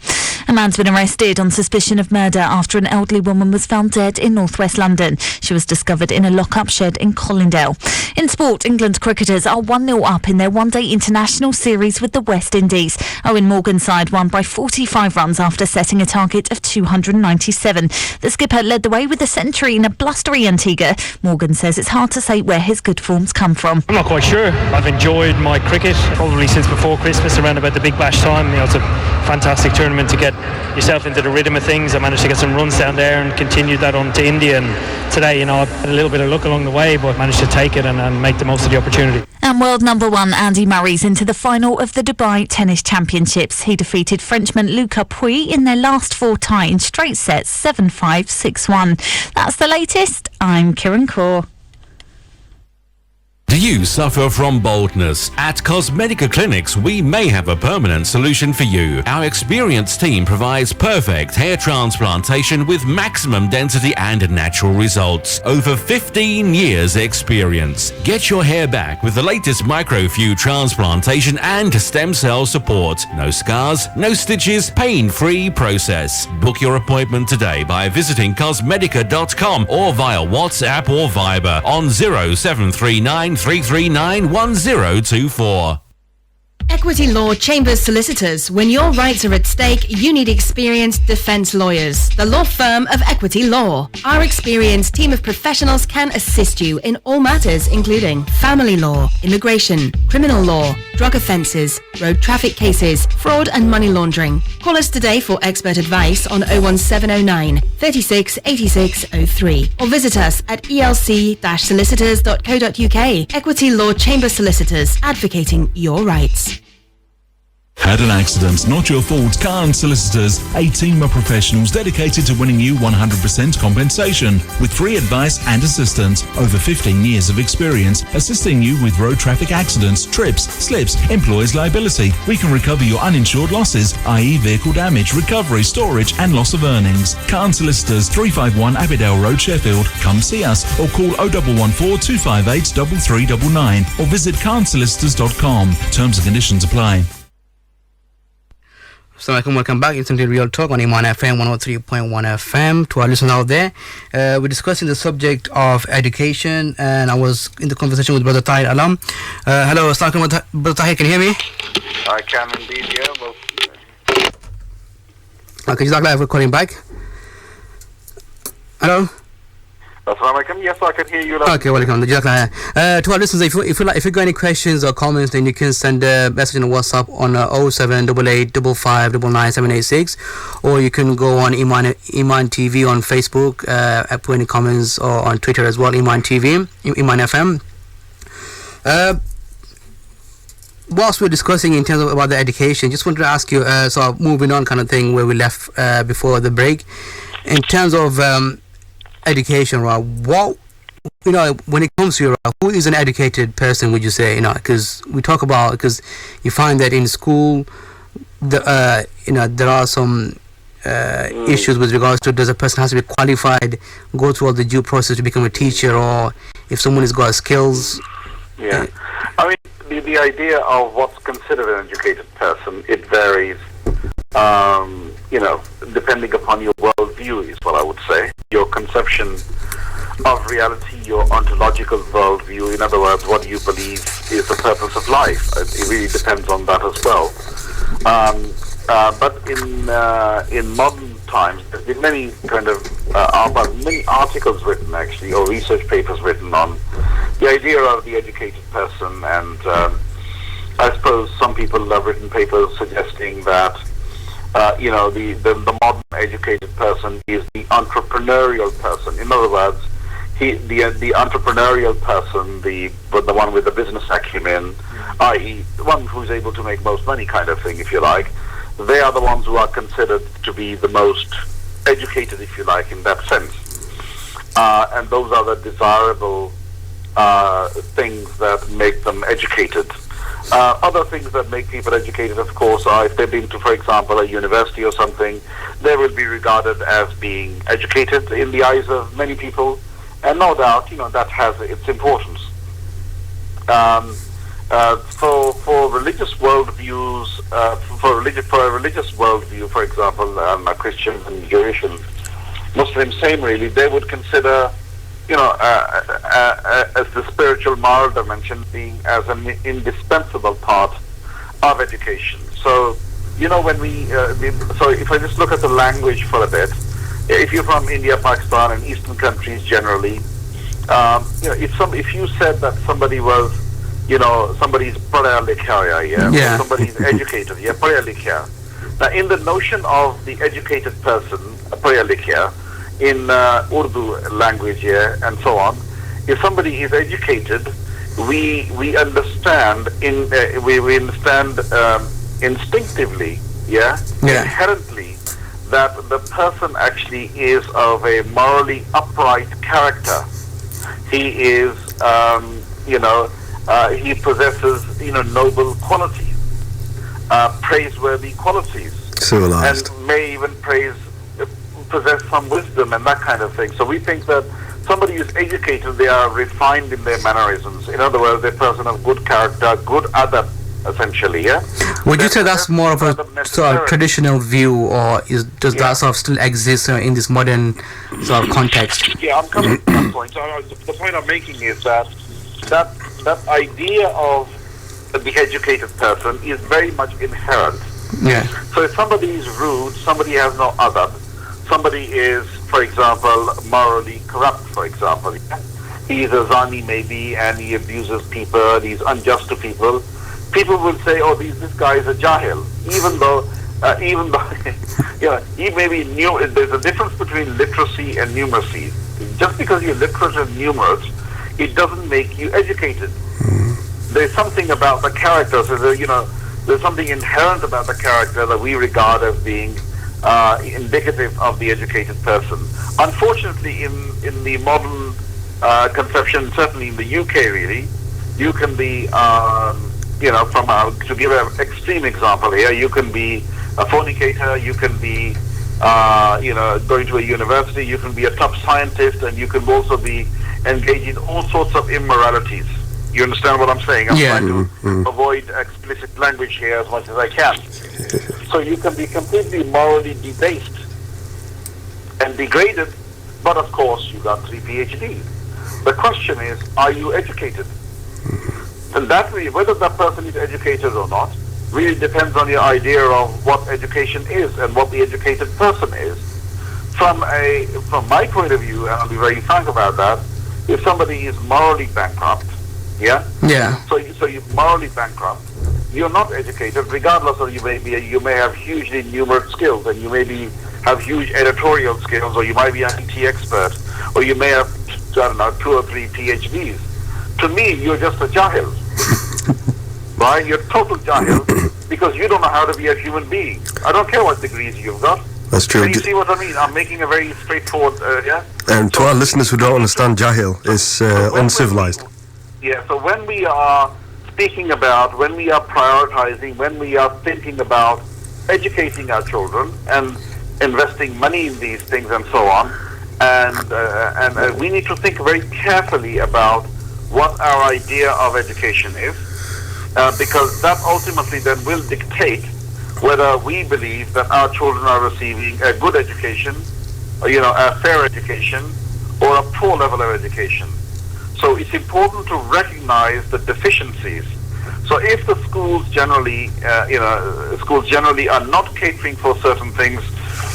A man's been arrested on suspicion of murder after an elderly woman was found dead in northwest London. She was discovered in a lock-up shed in Colindale. In sport, England cricketers are 1-0 up in their one-day international series with the West Indies. Owen Morgan's side won by 45 runs after setting a target of 297. The skipper led the way with a century in a blustery Antigua. Morgan says it's hard to say where his good forms come from.
I'm not quite sure. I've enjoyed my cricket probably since before Christmas, around about the Big Bash time. You know, it's a fantastic tournament to get yourself into the rhythm of things. I managed to get some runs down there and continued that on to India. And today, you know, I had a little bit of luck along the way, but managed to take it and make the most of the opportunity.
And world number one Andy Murray's into the final of the Dubai Tennis Championships. He defeated Frenchman Luca Pouille in their last 4 tie in straight sets, 7-5, 6-1. That's the latest. I'm Kieran Kaur.
Do you suffer from baldness? At Cosmetica Clinics, we may have a permanent solution for you. Our experienced team provides perfect hair transplantation with maximum density and natural results. Over 15 years experience. Get your hair back with the latest microfew transplantation and stem cell support. No scars, no stitches, pain-free process. Book your appointment today by visiting cosmetica.com or via WhatsApp or Viber on 0739 339 1024.
Equity Law Chambers Solicitors. When your rights are at stake, you need experienced defence lawyers. The law firm of Equity Law. Our experienced team of professionals can assist you in all matters, including family law, immigration, criminal law, drug offences, road traffic cases, fraud and money laundering. Call us today for expert advice on 01709 36 86 03 or visit us at elc-solicitors.co.uk. Equity Law Chambers Solicitors, advocating your rights.
Had an accident, not your fault. Car and Solicitors, a team of professionals dedicated to winning you 100% compensation with free advice and assistance. Over 15 years of experience assisting you with road traffic accidents, trips, slips, employer's liability. We can recover your uninsured losses, i.e. vehicle damage, recovery, storage and loss of earnings. Car and Solicitors, 351 Abbeydale Road, Sheffield. Come see us or call 0114 258 3399 or visit carandsolicitors.com. Terms and conditions apply.
Assalamualaikum, welcome back. It's something Real Talk on Iman FM 103.1 FM. To our listeners out there, we're discussing the subject of education, and I was in the conversation with Brother Tahir Alam. Hello, Assalamualaikum, Brother Tahir, can you hear me?
I can indeed, yeah. Well,
Okay, Jazakallah for calling back. Hello?
Assalamualaikum. Yes, I can hear you.
Okay, welcome. To our listeners, if you got any questions or comments, then you can send a message on WhatsApp on 0788 5599786, or you can go on Iman TV on Facebook, put any comments, or on Twitter as well, Iman TV, Iman FM. Whilst we're discussing in terms of about the education, just wanted to ask you, so moving on kind of thing where we left before the break, in terms of education, right? What, when it comes to who is an educated person, would you say? Because we talk about, because you find that in school, there are some issues with regards to, does a person has to be qualified, go through all the due process to become a teacher, or if someone has got skills.
Yeah, I mean, the idea of what's considered an educated person, it varies. Depending upon your worldview is what I would say. Your conception of reality, your ontological worldview. In other words, what you believe is the purpose of life. It really depends on that as well. But in modern times, there's been many many articles written actually, or research papers written on the idea of the educated person, and I suppose some people have written papers suggesting that the modern educated person is the entrepreneurial person. In other words, the entrepreneurial person, the one with the business acumen, i.e. the one who's able to make most money kind of thing, if you like, they are the ones who are considered to be the most educated, if you like, in that sense. And those are the desirable things that make them educated. Other things that make people educated, of course, are if they've been to, for example, a university or something, they will be regarded as being educated in the eyes of many people, and no doubt, that has its importance. For religious worldviews, for a religious worldview, for example, Christians and Jewish and Muslims, same really, they would consider as the spiritual moral dimension being as an indispensable part of education. So, when so if I just look at the language for a bit, if you're from India, Pakistan, and Eastern countries generally, if you said that somebody was, somebody's padha likha, somebody's educated, padha likha. Now, in the notion of the educated person, padha likha, in Urdu language and so on, if somebody is educated, we understand we understand instinctively, inherently, that the person actually is of a morally upright character. He is, he possesses, noble qualities, praiseworthy qualities,
civilized,
and may even possess some wisdom and that kind of thing. So we think that somebody who's educated, they are refined in their mannerisms. In other words, they're a person of good character, good adab, essentially,
Would you say that's more of a sort of traditional view, or does that sort of still exist in this modern sort of context?
Yeah, I'm coming to that point. So the point I'm making is that idea of the educated person is very much inherent.
Yeah.
So if somebody is rude, somebody has no adab, somebody is, for example, morally corrupt, for example. He is a zani maybe, and he abuses people, he's unjust to people. People will say, oh, this guy is a jahil, even though he may be new. There's a difference between literacy and numeracy. Just because you're literate and numerate, it doesn't make you educated. There's something about the character. So There's something inherent about the character that we regard as being indicative of the educated person. Unfortunately, in the modern conception, certainly in the UK, really, you can be, to give an extreme example here, you can be a fornicator, you can be, going to a university, you can be a top scientist, and you can also be engaged in all sorts of immoralities. You understand what I'm saying? I'm trying to avoid explicit language here as much as I can. So you can be completely morally debased and degraded, but of course you got 3 PhDs. The question is, are you educated? And that really, whether that person is educated or not, really depends on your idea of what education is and what the educated person is. From my point of view, and I'll be very frank about that, if somebody is morally bankrupt, yeah. So you're morally bankrupt. You're not educated, regardless of you may have hugely numerous skills, and you may have huge editorial skills, or you might be an IT expert, or you may have 2 or 3 PhDs. To me, you're just a jahil, right? You're total jahil because you don't know how to be a human being. I don't care what degrees you've got.
That's true.
Can you see what I mean? I'm making a very straightforward,
And to our listeners who don't understand, jahil is uncivilized.
So when we are speaking about, when we are prioritizing, when we are thinking about educating our children and investing money in these things and so on, and we need to think very carefully about what our idea of education is, because that ultimately then will dictate whether we believe that our children are receiving a good education, a fair education, or a poor level of education. So it's important to recognize the deficiencies. So if the schools generally, are not catering for certain things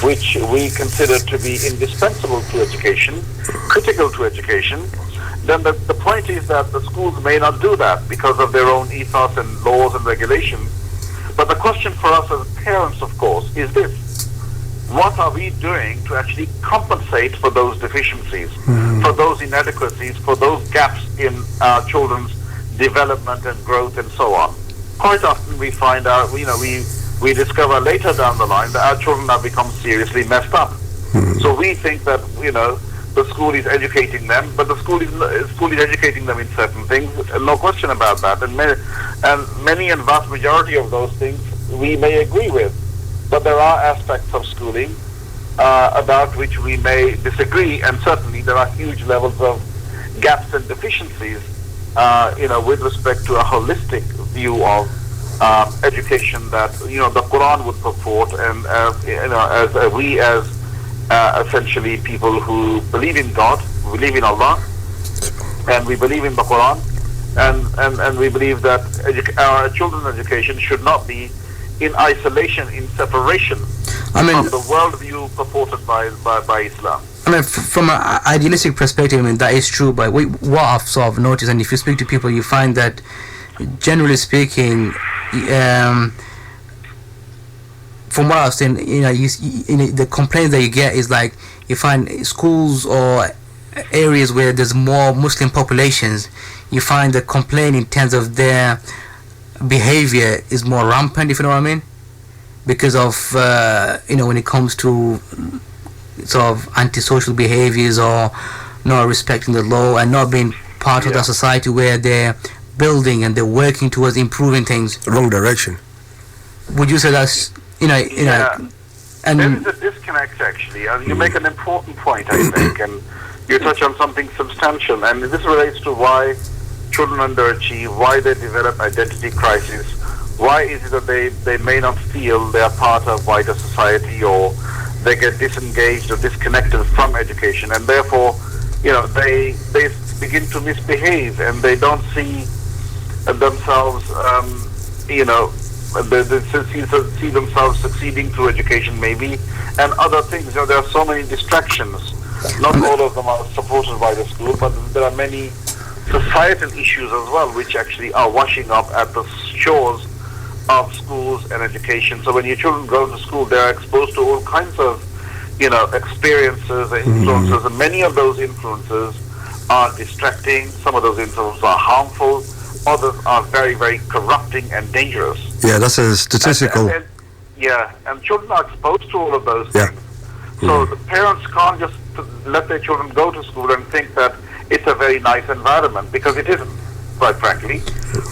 which we consider to be indispensable to education, critical to education, then the point is that the schools may not do that because of their own ethos and laws and regulations. But the question for us as parents, of course, is this: what are we doing to actually compensate for those deficiencies, for those inadequacies, for those gaps in our children's development and growth and so on? Quite often we find out, we discover later down the line that our children have become seriously messed up. So we think that, the school is educating them, but the school is educating them in certain things, no question about that. And many and vast majority of those things we may agree with. But there are aspects of schooling about which we may disagree, and certainly there are huge levels of gaps and deficiencies, with respect to a holistic view of education that the Quran would purport, and as essentially people who believe in God, believe in Allah, and we believe in the Quran, and we believe that our children's education should not be in isolation, in separation from the worldview purported by Islam.
From an idealistic perspective, that is true, but what I've sort of noticed, and if you speak to people, you find that, generally speaking, from what I've seen, the complaints that you get is like, you find schools or areas where there's more Muslim populations, you find the complaint in terms of their behavior is more rampant, if you know what I mean, because of when it comes to sort of antisocial behaviors or not respecting the law and not being part of the society where they're building and they're working towards improving things.
Wrong direction.
Would you say that's and
there is a disconnect actually, and you make an important point, I think, and you touch on something substantial, and this relates to why children underachieve, why they develop identity crisis, why is it that they may not feel they are part of wider society, or they get disengaged or disconnected from education, and therefore they begin to misbehave, and they don't see themselves they see themselves succeeding through education maybe, and other things. There are so many distractions. Not all of them are supported by the school, but there are many societal issues as well which actually are washing up at the shores of schools and education. So when your children go to school, they're exposed to all kinds of experiences and influences, and many of those influences are distracting. Some of those influences are harmful. others are very, very corrupting and dangerous.
Yeah, that's a statistical.
And children are exposed to all of those
Yeah.
things. So the parents can't just let their children go to school and think that it's a very nice environment, because it isn't, quite frankly.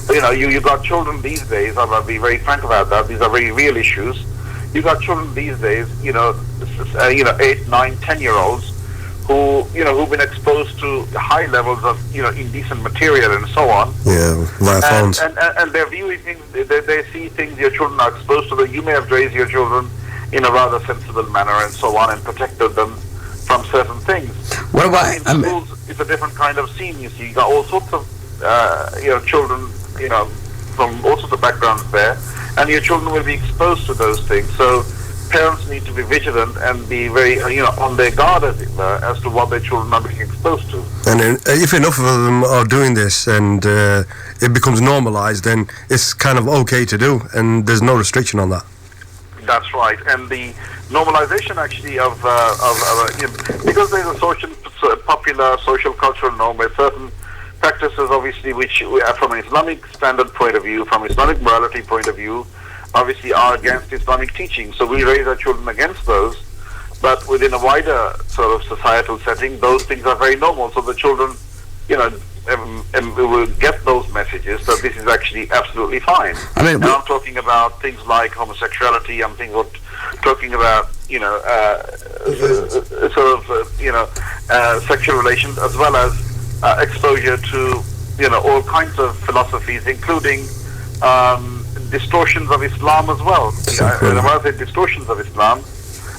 You know, you got children these days, I'll be very frank about that, these are very real issues. You got children these days, 8, 9, 10-year-olds who've been exposed to high levels of, indecent material and so on.
Yeah, via phones.
And they're viewing things, they see things your children are exposed to, that you may have raised your children in a rather sensible manner and so on, and protected them from certain things.
What about
in schools? It's a different kind of scene. You see, you got all sorts of children, from all sorts of backgrounds there, and your children will be exposed to those things. So parents need to be vigilant and be very, on their guard, as it were, as to what their children are being exposed to.
And then, if enough of them are doing this and it becomes normalized, then it's kind of okay to do, and there's no restriction on that.
That's right, and the normalization actually of because there's a popular social cultural norm where certain practices, obviously, which from an Islamic standard point of view, from Islamic morality point of view, obviously are against Islamic teaching. So we raise our children against those, but within a wider sort of societal setting, those things are very normal. So the children, will get those messages that this is actually absolutely fine. I'm talking about things like homosexuality. I'm talking about sexual relations, as well as exposure to all kinds of philosophies, including distortions of Islam as well. When I say distortions of Islam,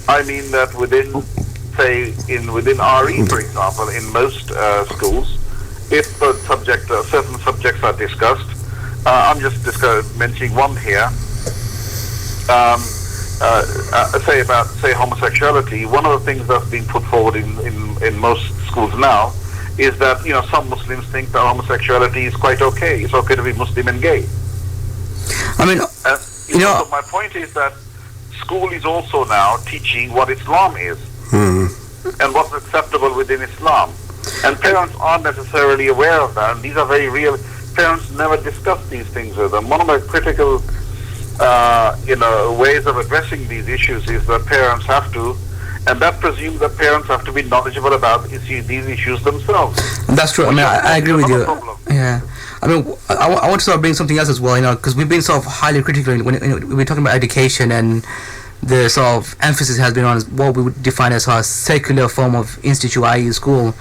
I mean that within RE, for example, in most schools, if certain subjects are discussed, I'm just mentioning one here. Say homosexuality. One of the things that's being put forward in most schools now is that some Muslims think that homosexuality is quite okay. It's okay to be Muslim and gay. So my point is that school is also now teaching what Islam is and what's acceptable within Islam. And parents aren't necessarily aware of that, and these are very real. Parents never discuss these things with them. One of the critical, ways of addressing these issues is that parents have to, and that presumes that parents have to be knowledgeable about these issues themselves.
That's true. I agree with you. Yeah. I want to sort of bring something else as well, because we've been sort of highly critical when we're talking about education, and the sort of emphasis has been on what we would define as a secular form of institute, i.e. school.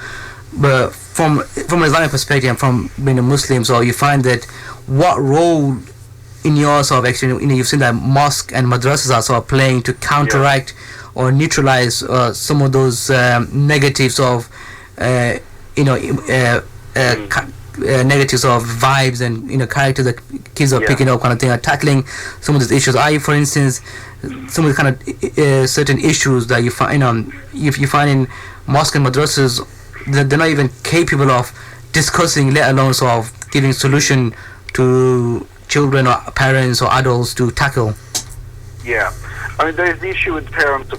But from an Islamic perspective, and from being a Muslim, so you find that what role in your sort of action, you've seen that mosque and madrasas are sort of playing to counteract or neutralize some of those negative sort of negative sort of vibes and characters that kids are picking up, kind of thing, are tackling some of these issues. For instance, some of the kind of certain issues that you find if you find in mosque and madrasas, that they're not even capable of discussing, let alone sort of giving solution to children or parents or adults to tackle.
Yeah, there is the issue with parents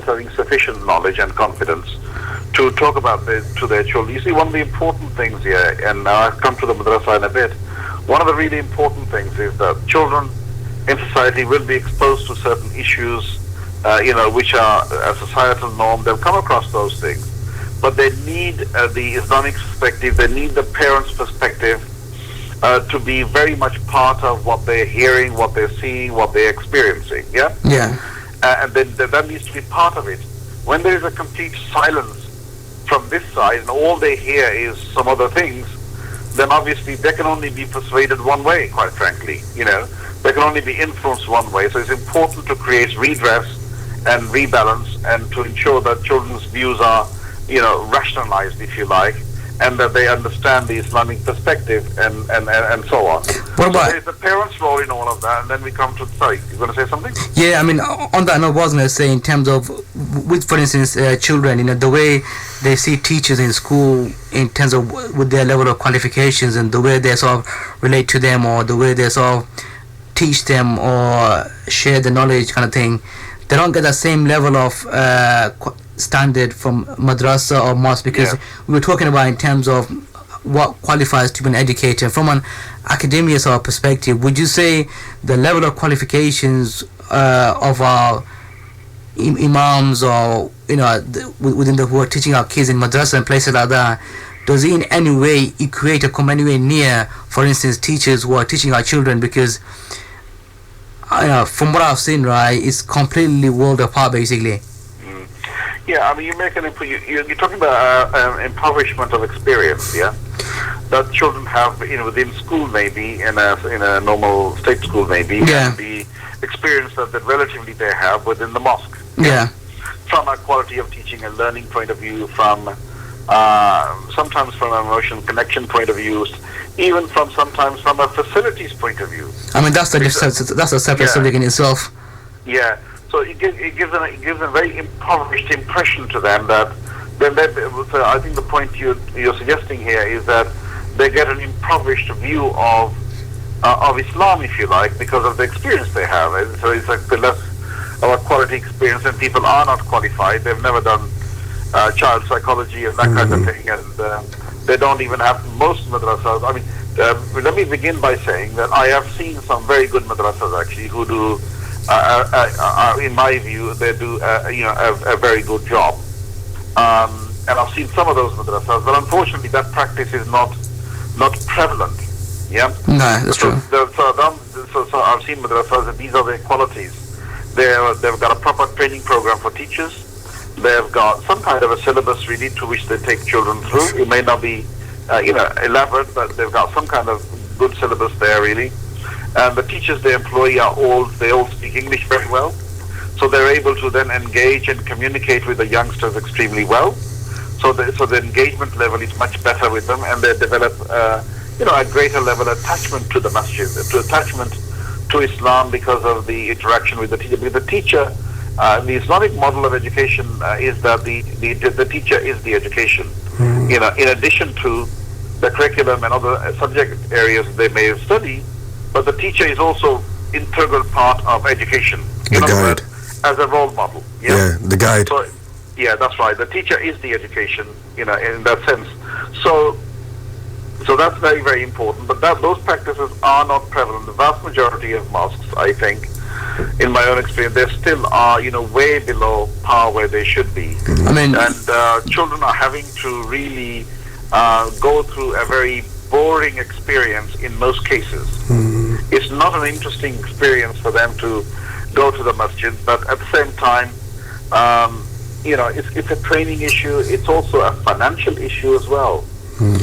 having sufficient knowledge and confidence to talk about to their children. You see, one of the important things here, and I'll come to the madrasa in a bit, one of the really important things is that children in society will be exposed to certain issues, which are a societal norm. They'll come across those things. But they need the Islamic perspective, they need the parents' perspective to be very much part of what they're hearing, what they're seeing, what they're experiencing, yeah?
Yeah.
And then that needs to be part of it. When there is a complete silence from this side and all they hear is some other things, then obviously they can only be persuaded one way, quite frankly, They can only be influenced one way. So it's important to create redress and rebalance and to ensure that children's views are rationalized, if you like, and that they understand the Islamic perspective and so on.
What about
there's the parents' role in all of that, and then we come to, sorry, you're going to say something?
Yeah, on that note, I was going to say in terms of, with, for instance, children, the way they see teachers in school in terms of with their level of qualifications and the way they sort of relate to them, or the way they sort of teach them or share the knowledge kind of thing, they don't get that same level of standard from madrasa or mosque, because we were talking about in terms of what qualifies to be an educator from an academia sort of perspective? Would you say the level of qualifications of our imams, or within the who are teaching our kids in madrasa and places like that, does it in any way equate or come anywhere near, for instance, teachers who are teaching our children? Because from what I've seen, right, it's completely world apart, basically.
Yeah, I mean, you're talking about impoverishment of experience, yeah? That children have, within school maybe, in a normal state school maybe, and the experience that relatively they have within the mosque.
Yeah.
From a quality of teaching and learning point of view, from sometimes from an emotional connection point of view, even sometimes from a facilities point of view.
I mean, that's a separate subject in itself.
Yeah. So it gives a very impoverished impression to them that so I think the point you're suggesting here is that they get an impoverished view of Islam, if you like, because of the experience they have. And so it's like the less of a quality experience, and people are not qualified. They've never done child psychology and that kind of thing, and they don't even have most madrasas. I mean, let me begin by saying that I have seen some very good madrasas actually who do. In my view, they do a very good job, and I've seen some of those madrasas, but unfortunately, that practice is not prevalent. Yeah.
No, that's true.
So I've seen madrasas, and these are their qualities. They've got a proper training program for teachers. They've got some kind of a syllabus really to which they take children through. It may not be elaborate, but they've got some kind of good syllabus there really. And the teachers they employ they all speak English very well, so they're able to then engage and communicate with the youngsters extremely well. So the engagement level is much better with them, and they develop a greater level of attachment to the masjid, to attachment to Islam because of the interaction with the teacher. Because the teacher, the Islamic model of education is that the teacher is the education. In addition to the curriculum and other subject areas they may study. But the teacher is also integral part of education.
The guide.
As a role model.
Yeah, the guide.
So, yeah, that's right. The teacher is the education, in that sense. So that's very, very important. But those practices are not prevalent. The vast majority of mosques, I think, in my own experience, they still are, way below par where they should be.
I mean,
and children are having to really go through a very boring experience in most cases. It's not an interesting experience for them to go to the masjid, but at the same time, it's a training issue. It's also a financial issue as well.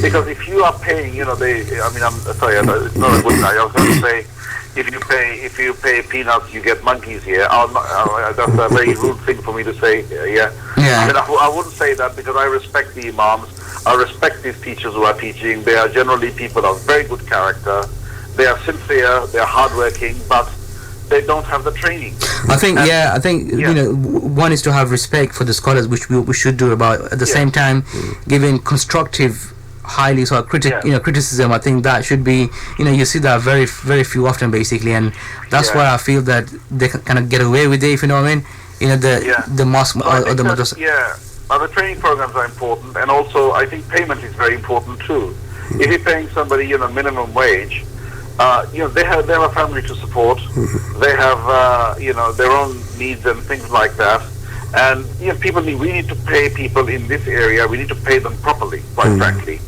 Because if you are paying, I'm sorry, it's not a good night. I was going to say, if you pay peanuts, you get monkeys here. That's a very rude thing for me to say. Yeah. I mean, I wouldn't say that because I respect the imams. I respect these teachers who are teaching. They are generally people of very good character. They are sincere. They are hardworking, but they don't have the training.
I think one is to have respect for the scholars, which we should do. About at the same time, giving constructive, highly sort of criticism. I think that should be. You see that very, very few often, basically, and that's why I feel that they can kind of get away with it. If you know what I mean? The mosque or the madrasa.
Yeah. The training programs are important, and also I think payment is very important too. If you're paying somebody, minimum wage, they have a family to support. They have, their own needs and things like that. And we need to pay people in this area. We need to pay them properly, quite frankly.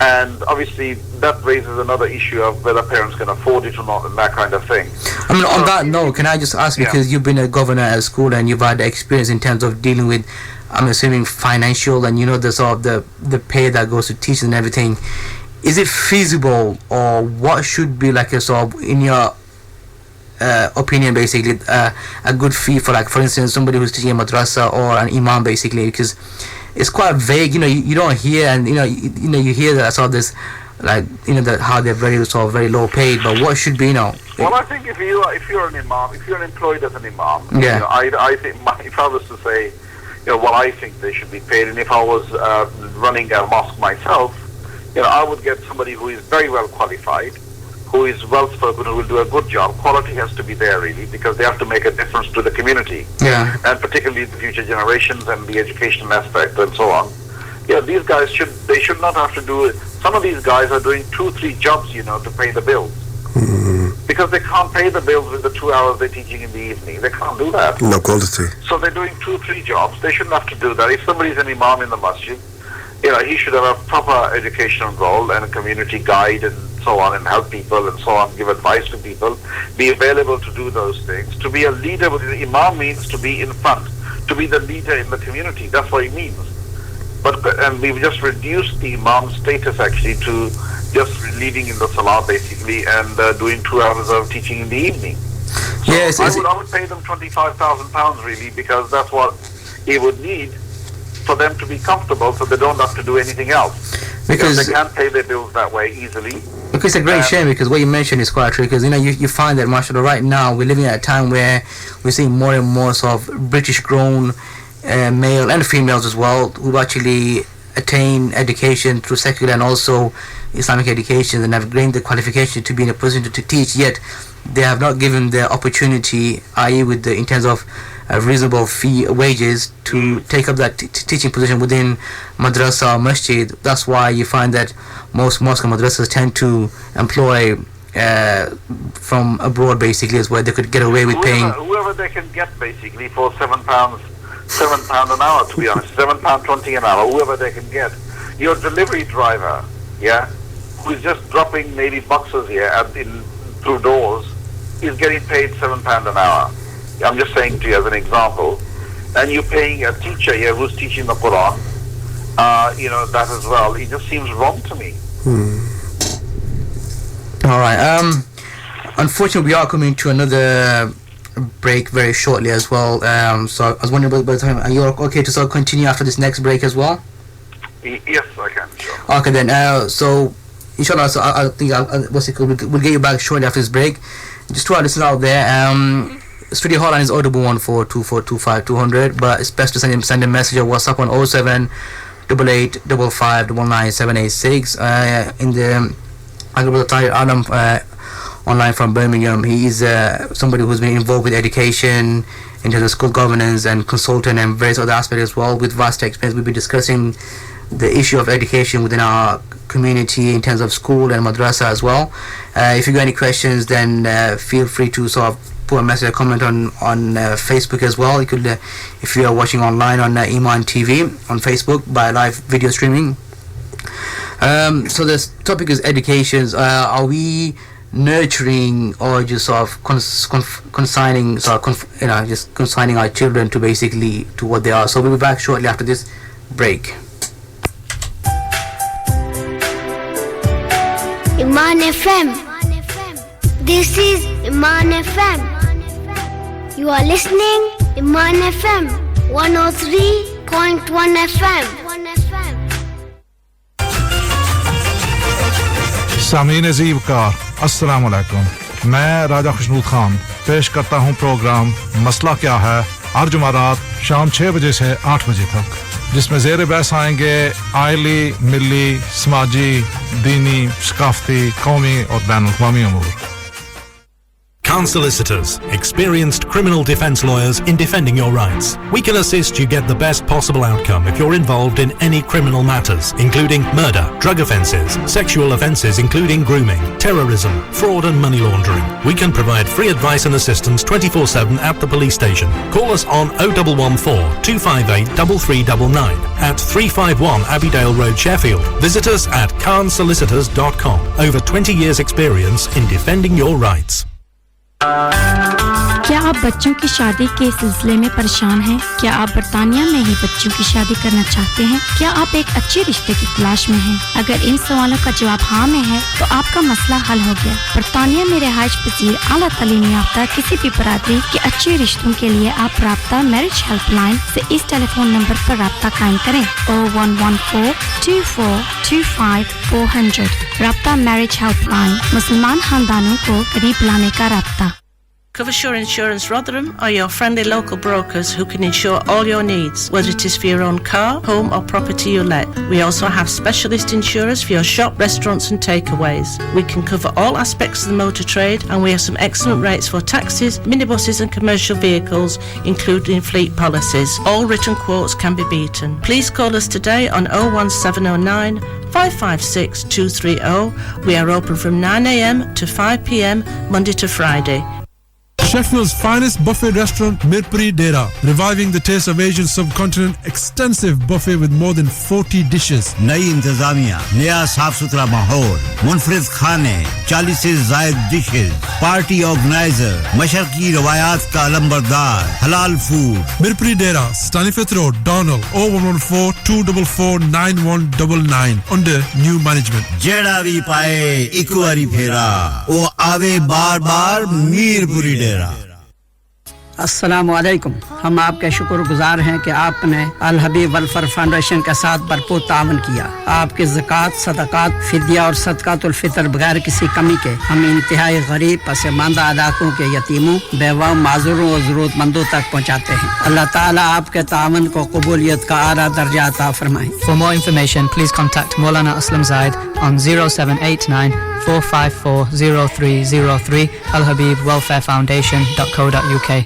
And obviously that raises another issue of whether parents can afford it or not, and that kind of thing.
I mean, on that note, can I just ask, because you've been a governor at school and you've had experience in terms of dealing with, I'm assuming, financial and the sort of the pay that goes to teachers and everything. Is it feasible, or what should be like a sort of, in your opinion, basically, a good fee for, like, for instance, somebody who's teaching a madrasa or an imam, basically, because it's quite vague. You don't hear, and you hear that sort of this, like, how they're very low paid, but what should be,
Well, I think if you're an imam, if you're employed as an imam, I think if I was to say, what I think they should be paid, and if I was running a mosque myself, I would get somebody who is very well qualified, who is well spoken, who will do a good job. Quality has to be there really, because they have to make a difference to the community, and particularly the future generations and the educational aspect and so on. these guys should not have to do it. Some of these guys are doing 2-3 jobs, to pay the bills. Because they can't pay the bills with the 2 hours they're teaching in the evening. They can't do that.
No quality.
So they're doing 2-3 jobs. They shouldn't have to do that. If somebody's an imam in the masjid, he should have a proper educational role and a community guide and so on, and help people and so on, give advice to people, be available to do those things. To be a leader with the imam means to be in front, to be the leader in the community. That's what it means. And we've just reduced the imam status actually to just leading in the salah basically, and doing 2 hours of teaching in the evening. So
yes,
I would pay them £25,000 really, because that's what he would need for them to be comfortable, so they don't have to do anything else. Because they can't pay their bills that way easily.
Okay, it's a great shame, because what you mentioned is quite true, because you find that, mashallah, right now we're living at a time where we're seeing more and more sort of British grown male and females as well, who actually attain education through secular and also Islamic education, and have gained the qualification to be in a position to teach, yet they have not given the opportunity, i.e. in terms of reasonable wages, to take up that teaching position within madrasa or masjid. That's why you find that most mosque and madrasas tend to employ from abroad basically, is where they could get away with paying
whoever they can get basically for £7 an hour, to be honest, £7.20 an hour, whoever they can get. Your delivery driver, who's just dropping maybe boxes here through doors, is getting paid £7 an hour. I'm just saying to you as an example. And you're paying a teacher here who's teaching the Quran, that as well. It just seems wrong to me.
All right. Unfortunately, we are coming to another break very shortly as well. So I was wondering about the time. Are you okay to sort of continue after this next break as well?
Yes, I can. Sure.
Okay then. So inshallah, so I think we'll get you back shortly after this break. Just to our listeners out there, studio hotline is audible 142425 but it's best to send a message or WhatsApp on 07 88 55 19786. In the Adam online from Birmingham, he is somebody who's been involved with education in terms of school governance and consultant and various other aspects as well, with vast experience. We'll be discussing the issue of education within our community in terms of school and madrasa as well. If you got any questions, then feel free to sort of put a message or comment on Facebook as well. You could, if you are watching online on Iman TV on Facebook by live video streaming. So this topic is education. Are we nurturing or just sort of consigning our children to basically to what they are? So we'll be back shortly after this break.
Iman FM. This is Iman FM. You are listening Iman FM 103.1 FM.
सामीन अजीब car अस्सलाम वालेकुम, मैं राजा खुशनूद खान पेश करता हूं programme मसला क्या है हर जुमारात शाम 6 बजे से 8 बजे तक, जिसमें ज़ेर बहस आएंगे आइली, मिली, समाजी, दीनी, सकाफती, कौमी और बैनुल-अक़वामी अमूर।
Khan Solicitors, experienced criminal defense lawyers in defending your rights. We can assist you get the best possible outcome if you're involved in any criminal matters, including murder, drug offences, sexual offences including grooming, terrorism, fraud and money laundering. We can provide free advice and assistance 24/7 at the police station. Call us on 0114 258 3399 at 351 Abbeydale Road, Sheffield. Visit us at khansolicitors.com. Over 20 years experience in defending your rights.
क्या आप बच्चों की शादी के सिलसिले में परेशान हैं? क्या आप बर्तानिया में ही बच्चों की शादी करना चाहते हैं? क्या आप एक अच्छे रिश्ते की तलाश में हैं? अगर इन सवालों का जवाब हाँ में है, तो आपका मसला हल हो गया। बर्तानिया में रिहाइश पजीर आला तालीम याफ्ता किसी भी बरादरी के अच्छे रिश्तों के लिए आप राब्ता मैरिज हेल्पलाइन से इस टेलीफोन नंबर पर राब्ता कायम करें 0114 2425 400। राब्ता मैरिज हेल्पलाइन, मुसलमान खानदानों को करीब लाने का राब्ता।
Coversure Insurance Rotherham are your friendly local brokers who can insure all your needs, whether it is for your own car, home or property you let. We also have specialist insurers for your shop, restaurants and takeaways. We can cover all aspects of the motor trade and we have some excellent rates for taxis, minibuses and commercial vehicles, including fleet policies. All written quotes can be beaten. Please call us today on 01709 556 230. We are open from 9 a.m. to 5 p.m. Monday to Friday.
Sheffield's finest buffet restaurant, Mirpuri Dera, reviving the taste of Asian subcontinent. Extensive buffet with more than 40 dishes.
नई इंतजामिया, नया साफ सुथरा माहौल, मुनफरिद खाने, 40 से ज़ायद dishes, party organiser, मशरकी रवायात का अलंबरदार, हलाल food.
Mirpuri Dera, Stanifith Road, Darnell, 0114 244 9199 under new management.
जेड़ा भी पाए एक बारी फेरा, वो आवे बार बार मीरपुरी डेरा.
अस्सलाम वालेकुम. हम आपके शुक्रगुजार हैं कि आपने अल हबीब वेलफेयर फाउंडेशन के साथ भरपूर तावन किया. आपके ज़कात, सदक़ात, फिदिया और सदक़ातुल फितर बगैर किसी कमी के हम इंतहाई गरीब पसमानदा इलाकों के यतीमों, बेवाओं, माज़ूरों और ज़रूरतमंदों तक पहुँचाते हैं. अल्लाह ताला आपके तावन को कबूलियत का आला दर्जा अता फरमाए.
For more information, please contact Maulana Aslam Zaid on 0789 454 0303 alhabibwelfarefoundation.co.uk.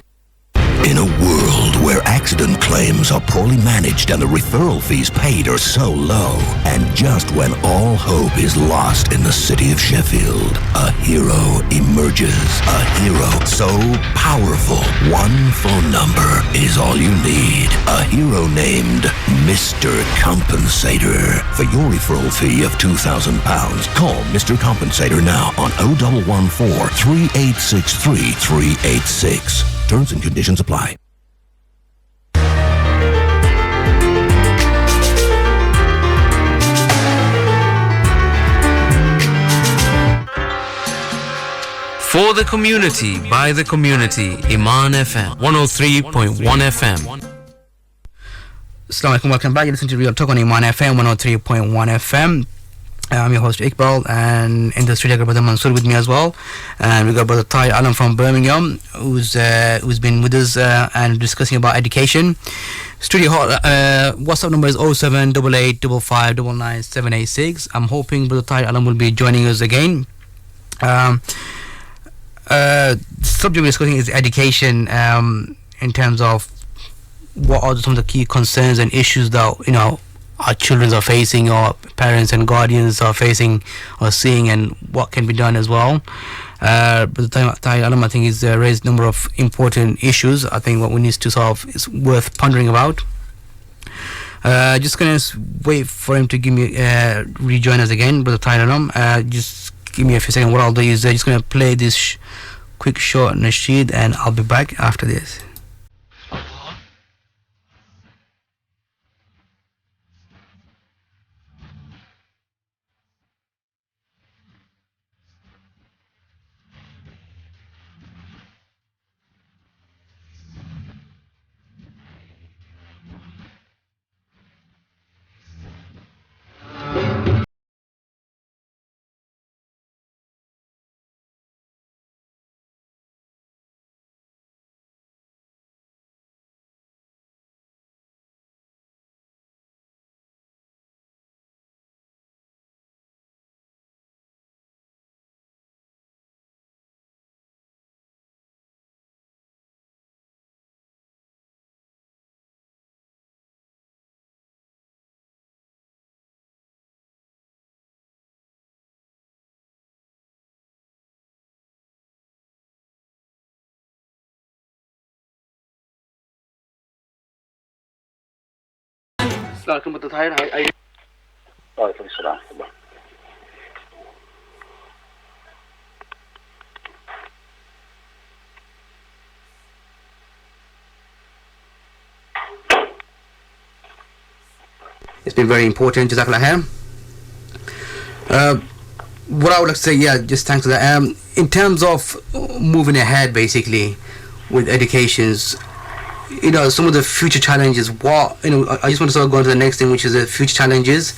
In a world where accident claims are poorly managed and the referral fees paid are so low, and just when all hope is lost in the city of Sheffield, a hero emerges. A hero so powerful, one phone number is all you need. A hero named Mr. Compensator. For your referral fee of £2,000, call Mr. Compensator now on 0114 3863 386. Terms and conditions apply.
For the community, by the community, Iman FM, 103.1 FM.
Assalamu alaikum, welcome back. You listen to Real Talk on Iman FM, 103.1 FM. I'm your host Iqbal, and in the studio I got Brother Mansoor with me as well, and we got Brother Ty Alam from Birmingham, who's been with us and discussing about education. Studio WhatsApp number is 0788555998786. I'm hoping Brother Ty Alam will be joining us again. Subject we're discussing is education, in terms of what are some of the key concerns and issues that our children are facing, or parents and guardians are facing or seeing, and what can be done as well. But the time Alam, I think, is raised a number of important issues. I think what we need to solve is worth pondering about. Just gonna wait for him to give me rejoin us again, Brother Ty Alam. Just give me a few seconds. What I'll do is just gonna play this quick short nasheed, and I'll be back after this. Welcome to the Thai. It's been very important. Jazakallah khair. What I would like to say, just thanks to that. In terms of moving ahead, basically, with educations, some of the future challenges, I just want to sort of go on to the next thing, which is the future challenges,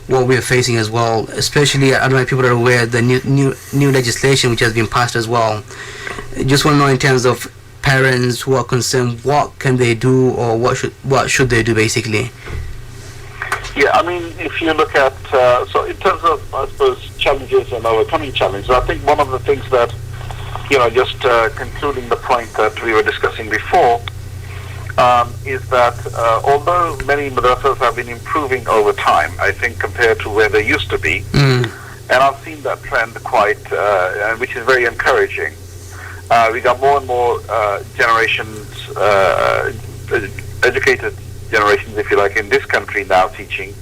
what we're facing as well, especially, I don't know if people are aware, the new legislation which has been passed as well. Just want to know in terms of parents who are concerned, what can they do, or what should they do basically?
Yeah, I mean, if you look at, so in terms of, I suppose, challenges and overcoming challenges, I think one of the things that, just concluding the point that we were discussing before, is that although many madrasas have been improving over time, I think compared to where they used to be, and I've seen that trend quite, which is very encouraging. We got more and more generations, educated generations, if you like, in this country now teaching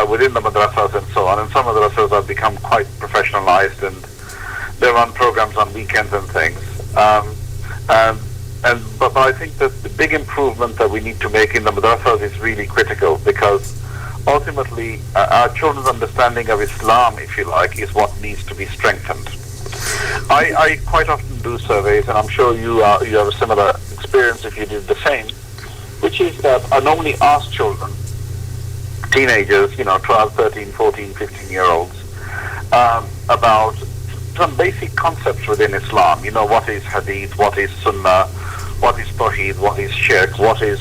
within the madrasas and so on. And some madrasas have become quite professionalized, and they run programs on weekends and things. But I think that the big improvement that we need to make in the madrasas is really critical, because ultimately our children's understanding of Islam, if you like, is what needs to be strengthened. I quite often do surveys, and I'm sure you have a similar experience if you did the same, which is that I normally ask children, teenagers, 12, 13, 14, 15-year-olds, about some basic concepts within Islam. What is hadith, what is sunnah, what is tawheed, what is shirk, what is,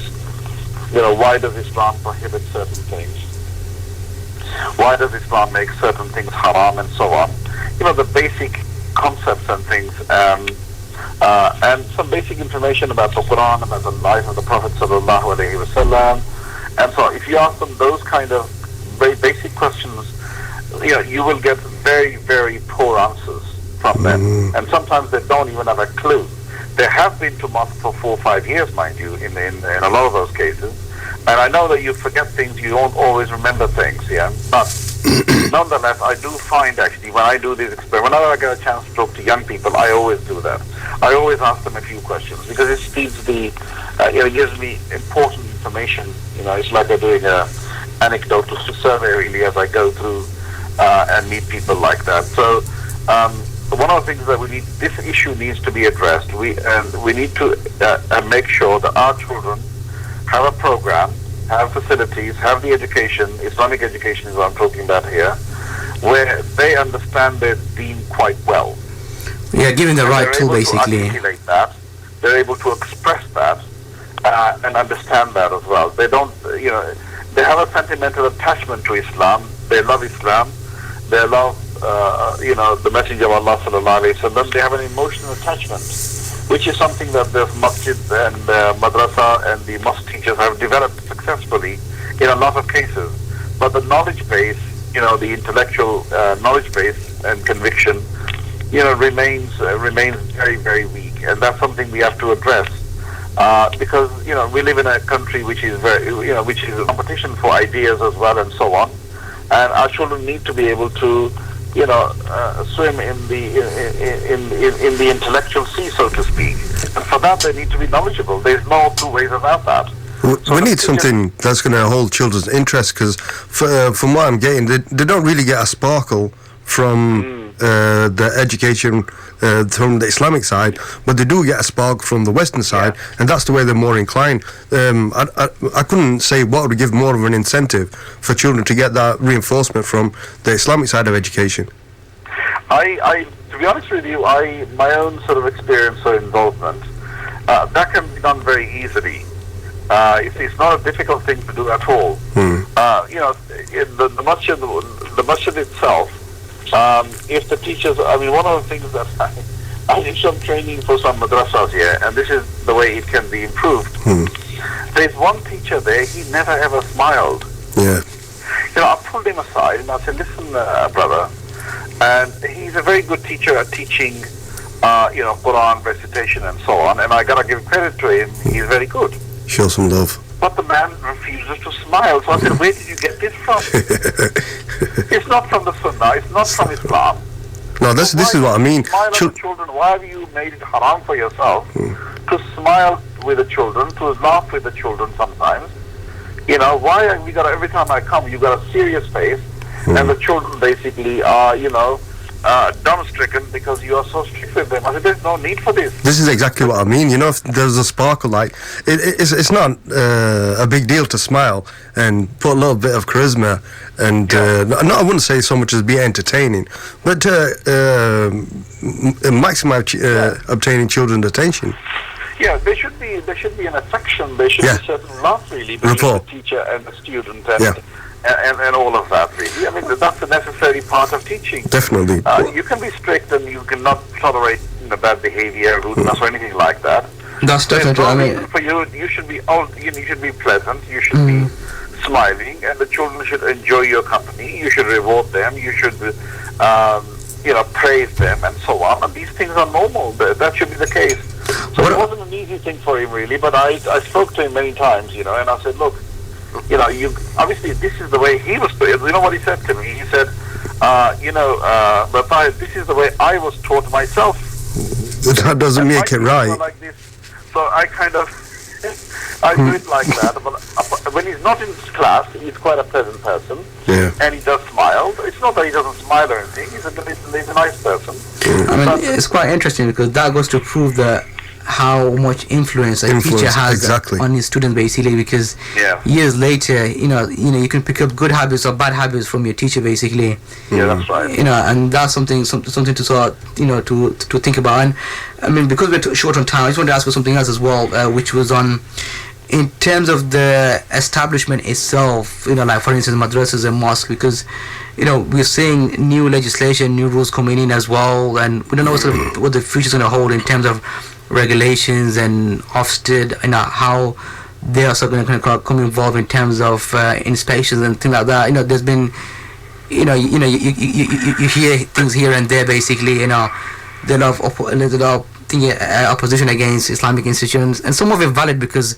why does Islam prohibit certain things? Why does Islam make certain things haram, and so on? The basic concepts and things, and some basic information about the Quran, about the life of the Prophet sallallahu alaihi wasallam, and so on. If you ask them those kind of very basic questions, you will get very, very poor answers from them, and sometimes they don't even have a clue. They have been to mosque for 4 or 5 years, mind you, in a lot of those cases, and I know that you forget things, you don't always remember things, but nonetheless, I do find actually when I do these experiments, whenever I get a chance to talk to young people, I always do that. I always ask them a few questions, because it speeds it gives me important information. It's like I'm doing a anecdotal survey really as I go through and meet people like that. So one of the things that this issue needs to be addressed. We need to make sure that our children have a program, have facilities, have the education, Islamic education is what I'm talking about here, where they understand their deen quite well.
Yeah, given the right tool, basically.
They're able to articulate that, they're able to express that, and understand that as well. They don't, they have a sentimental attachment to Islam, they love Islam, they love, the Messenger of Allah sallallahu alaihi wasallam, they have an emotional attachment, which is something that the masjid and madrasa and the mosque teachers have developed successfully in a lot of cases. But the knowledge base, the intellectual knowledge base and conviction, remains very, very weak, and that's something we have to address because we live in a country which is which is a competition for ideas as well, and so on, and our children need to be able to swim in the intellectual sea, so to speak. And for that, they need to be knowledgeable. There's no two ways about that.
We need something that's going to hold children's interest, because from what I'm getting, they don't really get a sparkle from the education from the Islamic side, but they do get a spark from the Western side, and that's the way they're more inclined. I couldn't say what would give more of an incentive for children to get that reinforcement from the Islamic side of education.
To be honest with you, my own sort of experience or involvement, that can be done very easily. It's not a difficult thing to do at all. The masjid itself, if the teachers, one of the things that I did some training for some madrasas here, and this is the way it can be improved. There's one teacher there, he never ever smiled. I pulled him aside and I said, listen, brother, and he's a very good teacher at teaching, Quran recitation and so on, and I gotta give credit to him, he's very good.
Show some love.
But the man refuses to smile. So I said, where did you get this from? It's not from the Sunnah. It's not from Islam.
No, this is what I mean.
Smile at the children. Why have you made it haram for yourself to smile with the children, to laugh with the children sometimes? Why have we got, every time I come, you got a serious face, and the children basically are, dumbstricken because you are so strict with them. I said, there's no need for this.
This is exactly what I mean. You know, if there's a sparkle, like it's not a big deal to smile and put a little bit of charisma, and I wouldn't say so much as be entertaining, but maximize obtaining children's attention.
Yeah, there should be an affection. There should be certain love, really, between the teacher and the student, and all of that, really. I mean, that's a necessary part of teaching.
Definitely.
You can be strict and you cannot tolerate bad behavior, rudeness, or anything like that.
That's definitely. I mean,
for you should be you should be pleasant. You should be smiling, and the children should enjoy your company. You should reward them. You should, praise them, and so on. And these things are normal. That should be the case. So it wasn't an easy thing for him, really. But I spoke to him many times, and I said, look, you obviously this is the way he was. You know what he said to me? He said, but this is the way I was taught myself.
That doesn't make it right.
Like this. So I kind of I do it like that. But when he's not in class, he's quite a pleasant person, and he does smile. It's not that he doesn't smile or anything. He's a nice person.
I mean, it's quite interesting because that goes to prove that how much influence a teacher has on his students, basically, because years later, you can pick up good habits or bad habits from your teacher, basically.
Yeah, that's right.
And that's something to sort to think about. And I mean, because we're too short on time, I just want to ask you something else as well, which was in terms of the establishment itself, like for instance madrasas and mosques, because we're seeing new legislation, new rules coming in as well, and we don't know what the future's going to hold in terms of regulations and Ofsted, how they are also going to come involved in terms of inspections and things like that. There's been, you hear things here and there, basically. There's a lot of opposition against Islamic institutions, and some of it valid because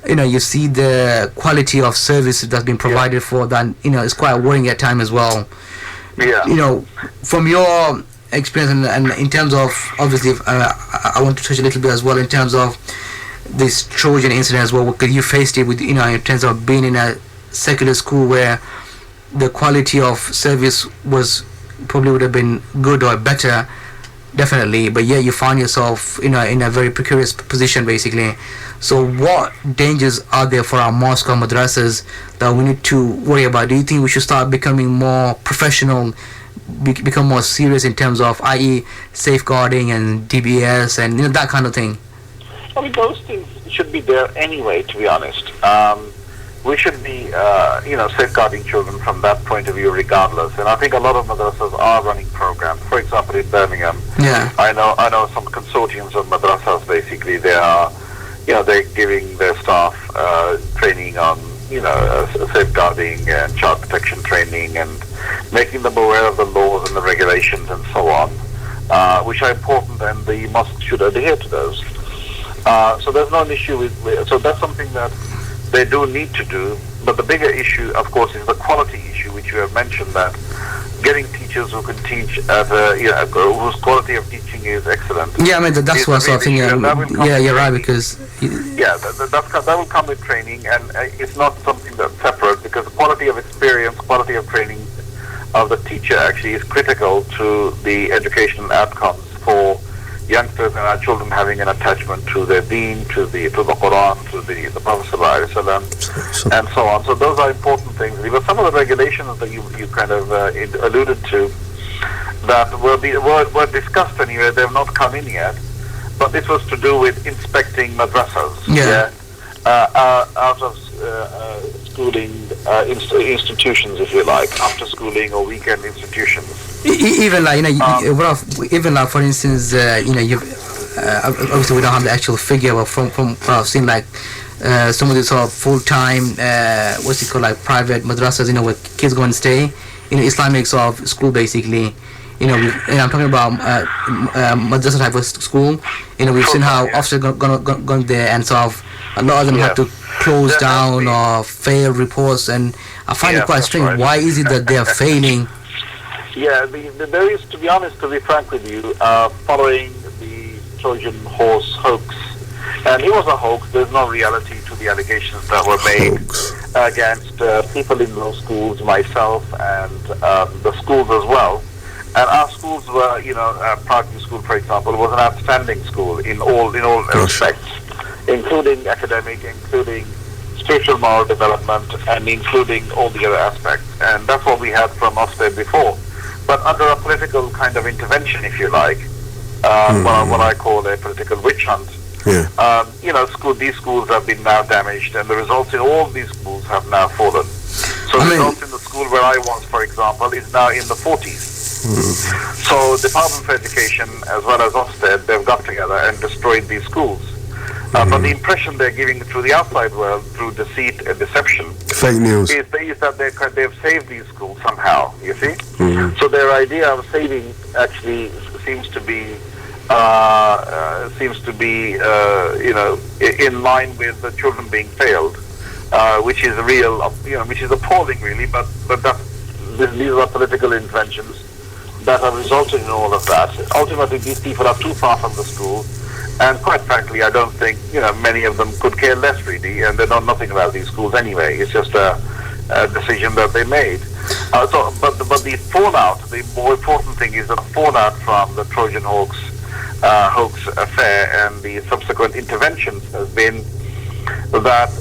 you see the quality of service that's been provided for that. It's quite worrying at times as well. From your experience and in terms of, obviously, I want to touch a little bit as well in terms of this Trojan incident as well, because you faced it with, in terms of being in a secular school where the quality of service was probably would have been good or better, definitely, but you find yourself in a very precarious position, basically. So what dangers are there for our mosque or madrasas that we need to worry about? Do you think we should start becoming more professional, become more serious in terms of, i.e., safeguarding and DBS and that kind of thing?
I mean, those things should be there anyway, to be honest. We should be, safeguarding children from that point of view regardless. And I think a lot of madrasas are running programs. For example, in Birmingham, I know some consortiums of madrasas, basically, they are, they're giving their staff training on, safeguarding and child protection training and making them aware of the laws and the regulations and so on, which are important, and the mosques should adhere to those. So there's no issue with, so that's something that they do need to do. But the bigger issue, of course, is the quality issue, which you have mentioned, that getting teachers who can teach at whose quality of teaching is excellent.
Yeah, I mean, that's what sort of thing. Yeah, you're right, because...
that will come with training, and it's not something that's separate, because the quality of experience, quality of training of the teacher actually is critical to the educational outcomes for youngsters and our children having an attachment to their deen, to the Quran, to the Prophet ﷺ, and so on. So those are important things. But some of the regulations that you kind of alluded to that were discussed anyway, they have not come in yet. But this was to do with inspecting madrasas. Out of schooling institutions, if you like, after schooling or weekend institutions.
Even like for instance, obviously we don't have the actual figure, but from what I've seen, like some of these sort of full-time, like private madrasas, where kids go and stay, Islamic sort of school, basically. And I'm talking about madrasa type of school. We've seen how officers gone there, and sort of a lot of them have to close down or fail reports, and I find it quite strange. Right. Why is it that they are failing?
There is, to be honest, to be frank with you, following the Trojan horse hoax, and it was a hoax. There's no reality to the allegations that were made against people in those schools, myself, and the schools as well. And our schools were, Parkview School, for example, was an outstanding school in all respects, including academic, including spiritual moral development, and including all the other aspects. And that's what we had from Ofsted before. But under a political kind of intervention, if you like, what I call a political witch hunt, these schools have been now damaged, and the results in all these schools have now fallen. So the results in the school where I was, for example, is now in the 40s. So Department for Education, as well as Ofsted, they've got together and destroyed these schools. But the impression they're giving to the outside world through deceit and deception,
fake news,
is that they've saved these schools somehow. You see, so their idea of saving actually seems to be in line with the children being failed, which is which is appalling, really. But these are political interventions that have resulted in all of that. Ultimately, these people are too far from the school. And quite frankly, I don't think many of them could care less really, and they know nothing about these schools anyway. It's just a decision that they made. But the fallout, the more important thing is the fallout from the Trojan hoax affair and the subsequent interventions has been that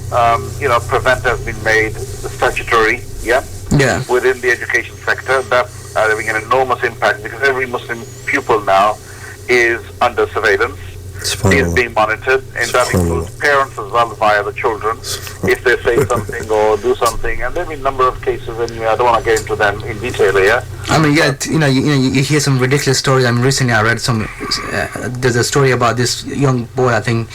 Prevent has been made statutory, within the education sector. That's having an enormous impact because every Muslim pupil now is under surveillance. Is being monitored, and that includes parents as well via the children if they say something or do something. And there have been a number of cases anyway. I don't want to get into them in detail here.
I mean, you hear some ridiculous stories. I mean, recently I read some. There's a story about this young boy. I think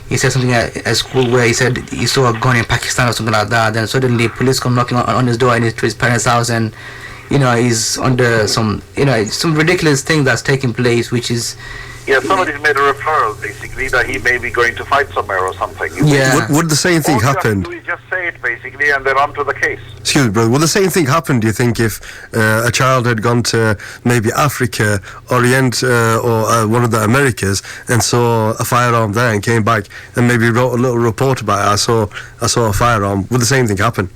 he said something at school where he said he saw a gun in Pakistan or something like that. Then suddenly police come knocking on his door and to his parents' house, and he's under some ridiculous thing that's taking place, which is.
Yeah, somebody's made a referral, basically, that he may be going to fight somewhere or something.
Would the same thing happen?
All you have to do is just say it, basically, and they're on to the case.
Excuse me, brother. Would the same thing happen, do you think, if a child had gone to maybe Africa, Orient, or one of the Americas, and saw a firearm there and came back and maybe wrote a little report about it? I saw a firearm. Would the same thing happen?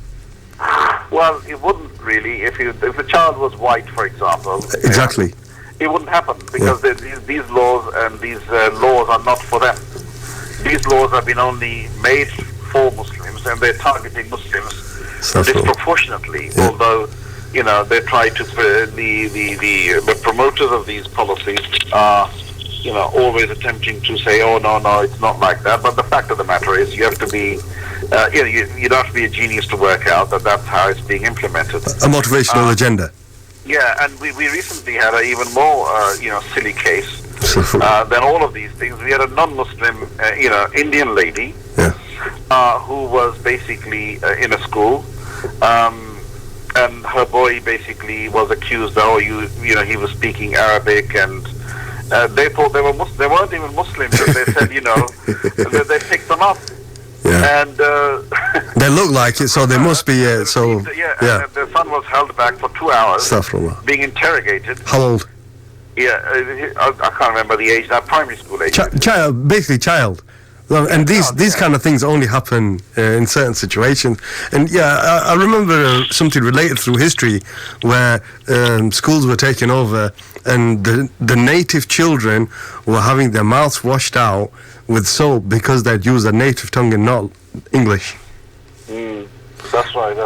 Well, it wouldn't really. If the child was white, for example.
Exactly.
It wouldn't happen because these laws and these laws are not for them. These laws have been only made for Muslims, and they're targeting Muslims disproportionately. Although, they try to the promoters of these policies are, always attempting to say, oh no, it's not like that. But the fact of the matter is, you have to be, you don't have to be a genius to work out that that's how it's being implemented.
A motivational agenda.
Yeah, and we recently had an even more, silly case than all of these things. We had a non-Muslim, Indian lady who was basically in a school, and her boy basically was accused that, he was speaking Arabic, and they thought they were Muslim. They weren't even Muslims, and they said, they picked them up.
Yeah.
And
they look like it, so they must be. And
their son was held back for 2 hours, being interrogated.
How old?
Yeah, I can't remember the age. Now, primary school age.
Child. And these kind of things only happen in certain situations. And I remember something related through history where schools were taken over, and the native children were having their mouths washed out with soap because they'd used a native tongue and not English.
That's right.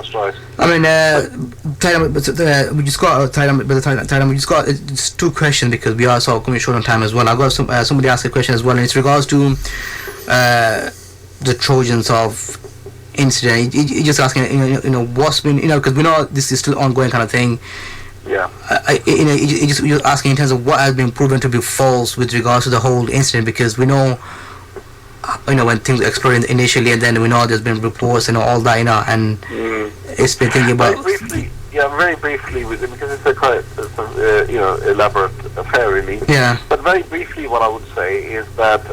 I mean, we just got just two questions because we are also coming short on time as well. I've got somebody asked a question as well, and it's regards to the Trojans of incident. You're just asking, what's been, because we know this is still ongoing kind of thing.
Yeah.
You're asking in terms of what has been proven to be false with regards to the whole incident, because we know, when things exploded initially, and then we know there's been reports and all that, and it's been thinking about.
Very briefly, because it's a quite, elaborate affair, really.
Yeah.
But very briefly, what I would say is that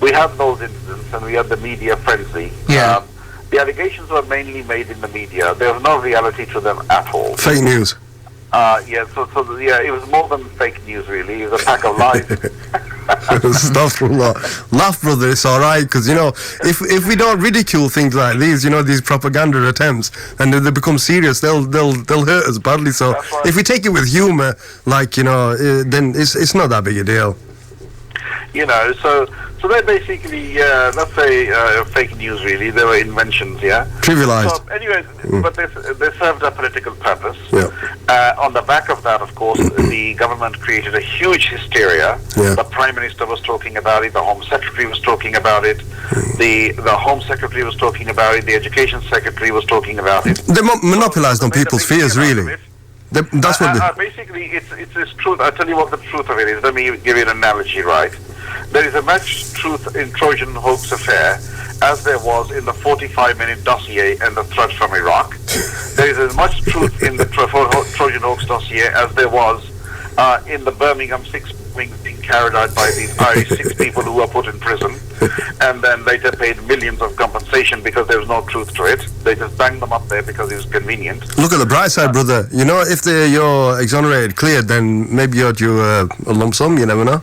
we had those incidents, and we had the media frenzy.
Yeah.
The allegations were mainly made in the media. There was no reality to them at all.
Fake news.
It was more than fake news, really. It was a pack of lies.
Astaghfirullah. Laugh, brother, it's alright, because, if we don't ridicule things like these, these propaganda attempts, and they become serious, they'll hurt us badly. So if we take it with humour, then it's not that big a deal.
So they're basically, let's say, fake news, really. They were inventions, yeah?
Trivialized.
So, anyway, but they served a political purpose.
Yeah.
On the back of that, of course, the government created a huge hysteria.
Yeah.
The Prime Minister was talking about it, the Home Secretary was talking about it, the Home Secretary was talking about it, the Education Secretary was talking about it.
They monopolized on people's fears, really. That's what
basically, it's truth. I'll tell you what the truth of it is. Let me give you an analogy, right? There is as much truth in Trojan hoax affair as there was in the 45-minute dossier and the threat from Iraq. There is as much truth in the Trojan hoax dossier as there was in the Birmingham 6 bombings being carried out by these Irish 6 people who were put in prison and then later paid millions of compensation because there was no truth to it. They just banged them up there because it was convenient.
Look at the bright side, brother. If you're exonerated, cleared, then maybe you're due a lump sum, you never know.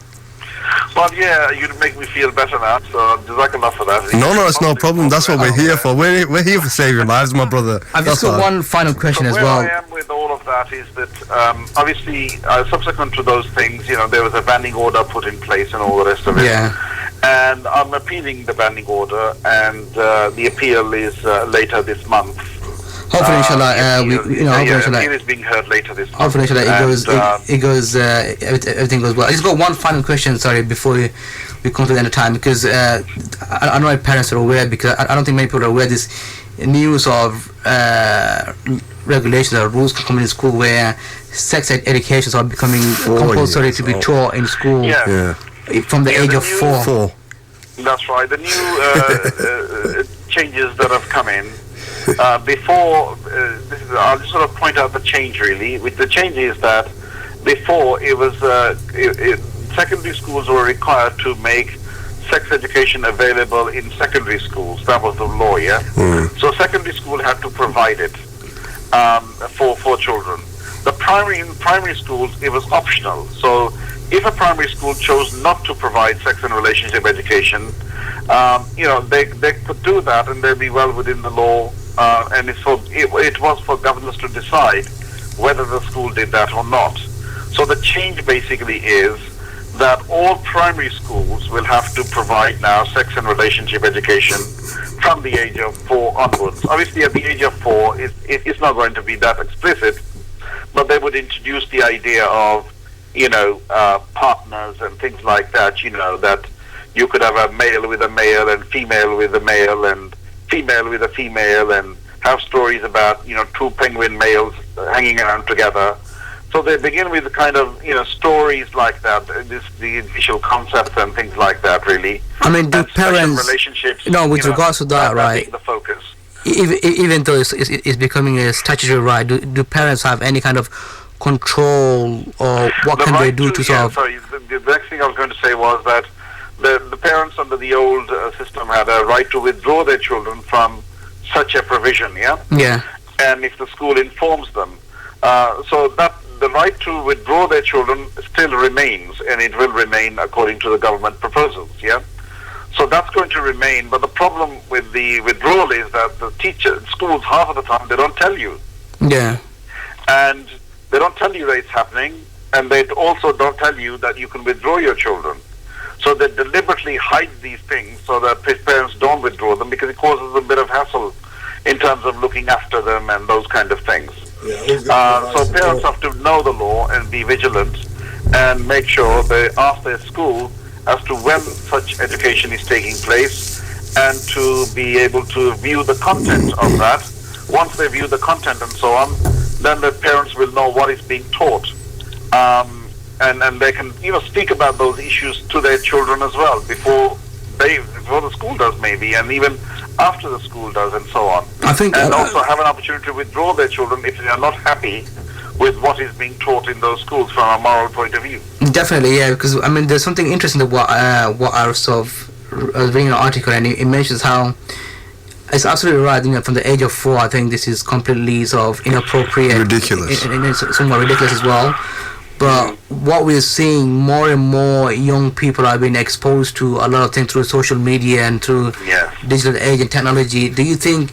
Well, yeah, you'd make me feel better now, so jazakallah for that.
No, it's no problem. That's what we're here for. We're here for saving lives, my brother.
I've just got one final question as well.
Where I am with all of that is that, obviously, subsequent to those things, there was a banning order put in place and all the rest of it.
Yeah.
And I'm appealing the banning order, and the appeal is later this month.
Hopefully, inshallah,
the appeal is being heard later this month.
Hopefully, inshallah, everything goes well. I just got one final question, sorry, before we come to the end of time, because I know my parents are aware, because I don't think many people are aware this news of regulations or rules coming in school where sex educations are becoming compulsory to be taught in school from the age of 4.
That's right. The new changes that have come in. Before, I'll just sort of point out the change, really. The change is that before it was secondary schools were required to make sex education available in secondary schools. That was the law, yeah? So secondary school had to provide it for children. In primary schools, it was optional. So if a primary school chose not to provide sex and relationship education, they could do that and they'd be well within the law. And it was for governors to decide whether the school did that or not. So the change basically is that all primary schools will have to provide now sex and relationship education from the age of 4 onwards. Obviously, at the age of 4, it's not going to be that explicit, but they would introduce the idea of, partners and things like that, that you could have a male with a male and female with a male and female with a female, and have stories about 2 penguin males hanging around together. So they begin with kind of stories like that, the initial concepts and things like that, really.
I mean, do parents
relationships?
With regards to that, right?
The focus.
Even though it's becoming a statutory right, do parents have any kind of control, or what can they do to solve?
Sorry, the next thing I was going to say was that the parents under the old system had a right to withdraw their children from such a provision,
Yeah.
And if the school informs them. So that the right to withdraw their children still remains, and it will remain according to the government proposals, So that's going to remain, but the problem with the withdrawal is that the schools, half of the time, they don't tell you.
Yeah.
And they don't tell you that it's happening, and they also don't tell you that you can withdraw your children. So they deliberately hide these things so that parents don't withdraw them, because it causes a bit of hassle in terms of looking after them and those kind of things. So parents have to know the law and be vigilant and make sure they ask their school as to when such education is taking place, and to be able to view the content of that. Once they view the content and so on, then the parents will know what is being taught. And they can speak about those issues to their children as well before the school does, maybe, and even after the school does, and so on.
I think,
and also have an opportunity to withdraw their children if they are not happy with what is being taught in those schools from a moral point of view.
Definitely, yeah, because I mean, there's something interesting that what I sort of was reading an article, and it mentions how it's absolutely right. From the age of 4, I think this is completely sort of inappropriate,
ridiculous,
and somewhat ridiculous as well. But what we're seeing, more and more young people are being exposed to a lot of things through social media and through digital age and technology. Do you think,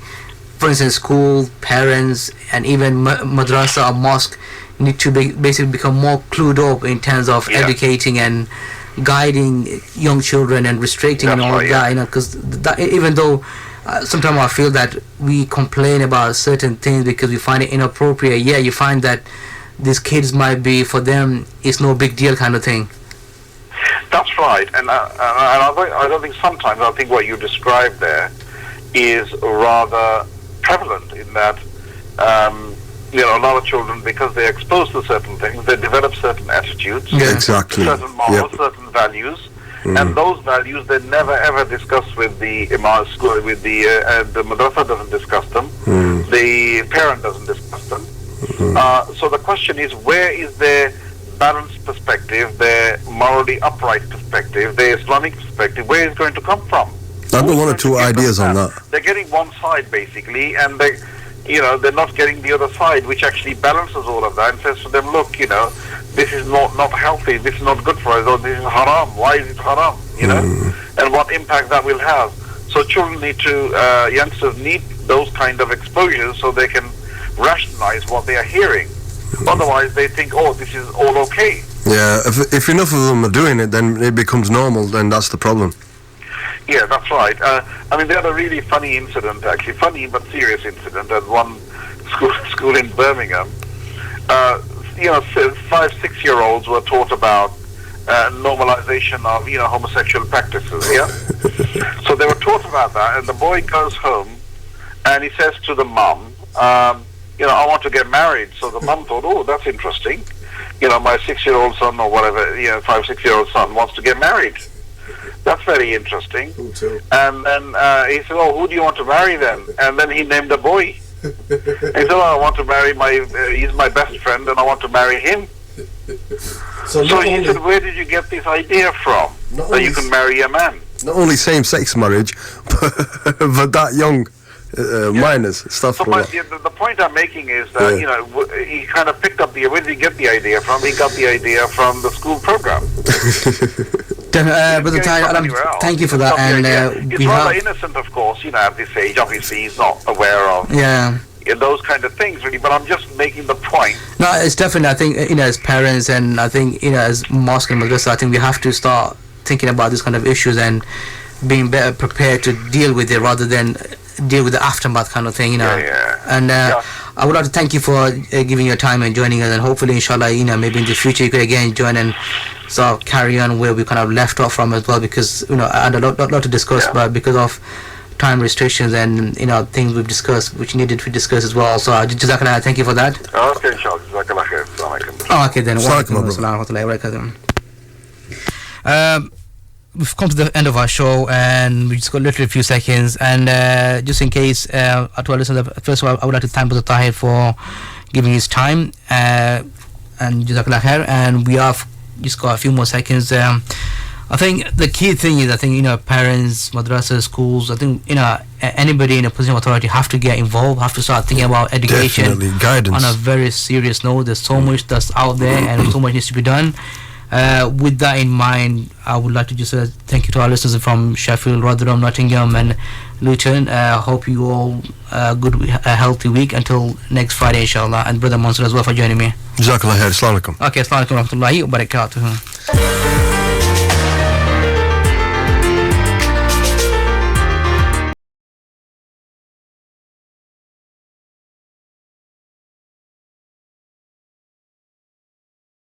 for instance, school, parents, and even madrasa or mosque need to basically become more clued up in terms of educating and guiding young children and restricting and all that? You know, because even though sometimes I feel that we complain about certain things because we find it inappropriate. Yeah, you find that these kids might be, for them, it's no big deal kind of thing.
That's right, and I don't think sometimes, I think what you described there is rather prevalent in that, you know, a lot of children, because they're exposed to certain things, they develop certain attitudes, certain morals, certain values, and those values they never ever discuss with the imam school, with the madrasa doesn't discuss them, the parent doesn't discuss them. So the question is, where is their balanced perspective, their morally upright perspective, their Islamic perspective, where is it going to come from?
I've got one or two ideas on that.
They're getting one side basically, and they, you know, they're not getting the other side, which actually balances all of that and says to them, look, you know, this is not healthy, this is not good for us, or this is haram. Why is it haram? You know, and what impact that will have. So children need to, youngsters need those kind of exposures so they can rationalize what they are hearing. Otherwise they think, oh, this is all okay.
Yeah, if enough of them are doing it, then it becomes normal, then that's the problem.
Yeah, that's right. I mean, they had a really funny incident, actually, funny but serious incident at one school in Birmingham. You know, 5-6-year-olds were taught about normalization of, you know, homosexual practices, yeah? So they were taught about that, and the boy goes home and he says to the mom, you know, I want to get married. So the mum thought, oh, that's interesting. You know, my 6-year-old son or whatever, you know, 5-6-year-old son wants to get married. That's very interesting. And then he said, oh, who do you want to marry then? And then he named a boy. He said, oh, I want to marry he's my best friend and I want to marry him. So he said, where did you get this idea from? That you can marry a man?
Not only same-sex marriage, but that young. Minors, stuff like that.
The point I'm making is that, you know, he kind of picked up where did he get the idea from? He got the idea from the school program.
Brother thank you for that. And
it's rather innocent, of course, you know, at this age. Obviously, he's not aware of those kind of things, really. But I'm just making the point. No,
it's definitely, I think, you know, as parents and I think, you know, as mosque and madrasa, I think we have to start thinking about these kind of issues and being better prepared to deal with it rather than deal with the aftermath kind of thing, you know. And I would like to thank you for giving your time and joining us, and hopefully, inshallah, you know, maybe in the future you could again join and sort of carry on where we kind of left off from as well, because, you know, I had a lot to discuss, but because of time restrictions and, you know, things we've discussed which needed to be discussed as well. So Jazakallah, thank you for that.
Okay, inshallah. Jazakallah khair. Assalamu alaikum.
Oh, okay then. Wa alaikum assalam wa rahmatullahi wa barakatuh. We've come to the end of our show and we just got literally a few seconds, and just in case to our listeners, first of all I would like to thank Brother Tahir for giving his time and Jazakallah khair, and we have just got a few more seconds. I think the key thing is, I think, you know, parents, madrasas, schools, I think, you know, anybody in a position of authority have to get involved, have to start thinking about education.
Definitely, guidance.
On a very serious note. There's so much that's out there and so much needs to be done. With that in mind, I would like to just thank you to our listeners from Sheffield, Rotherham, Nottingham and Luton. Hope you all a healthy week until next Friday, inshallah. And Brother Mansur as well for joining me.
Jazakallah khair. Assalamu alaikum.
Okay, assalamu alaikum wa rahmatullahi wa barakatuh.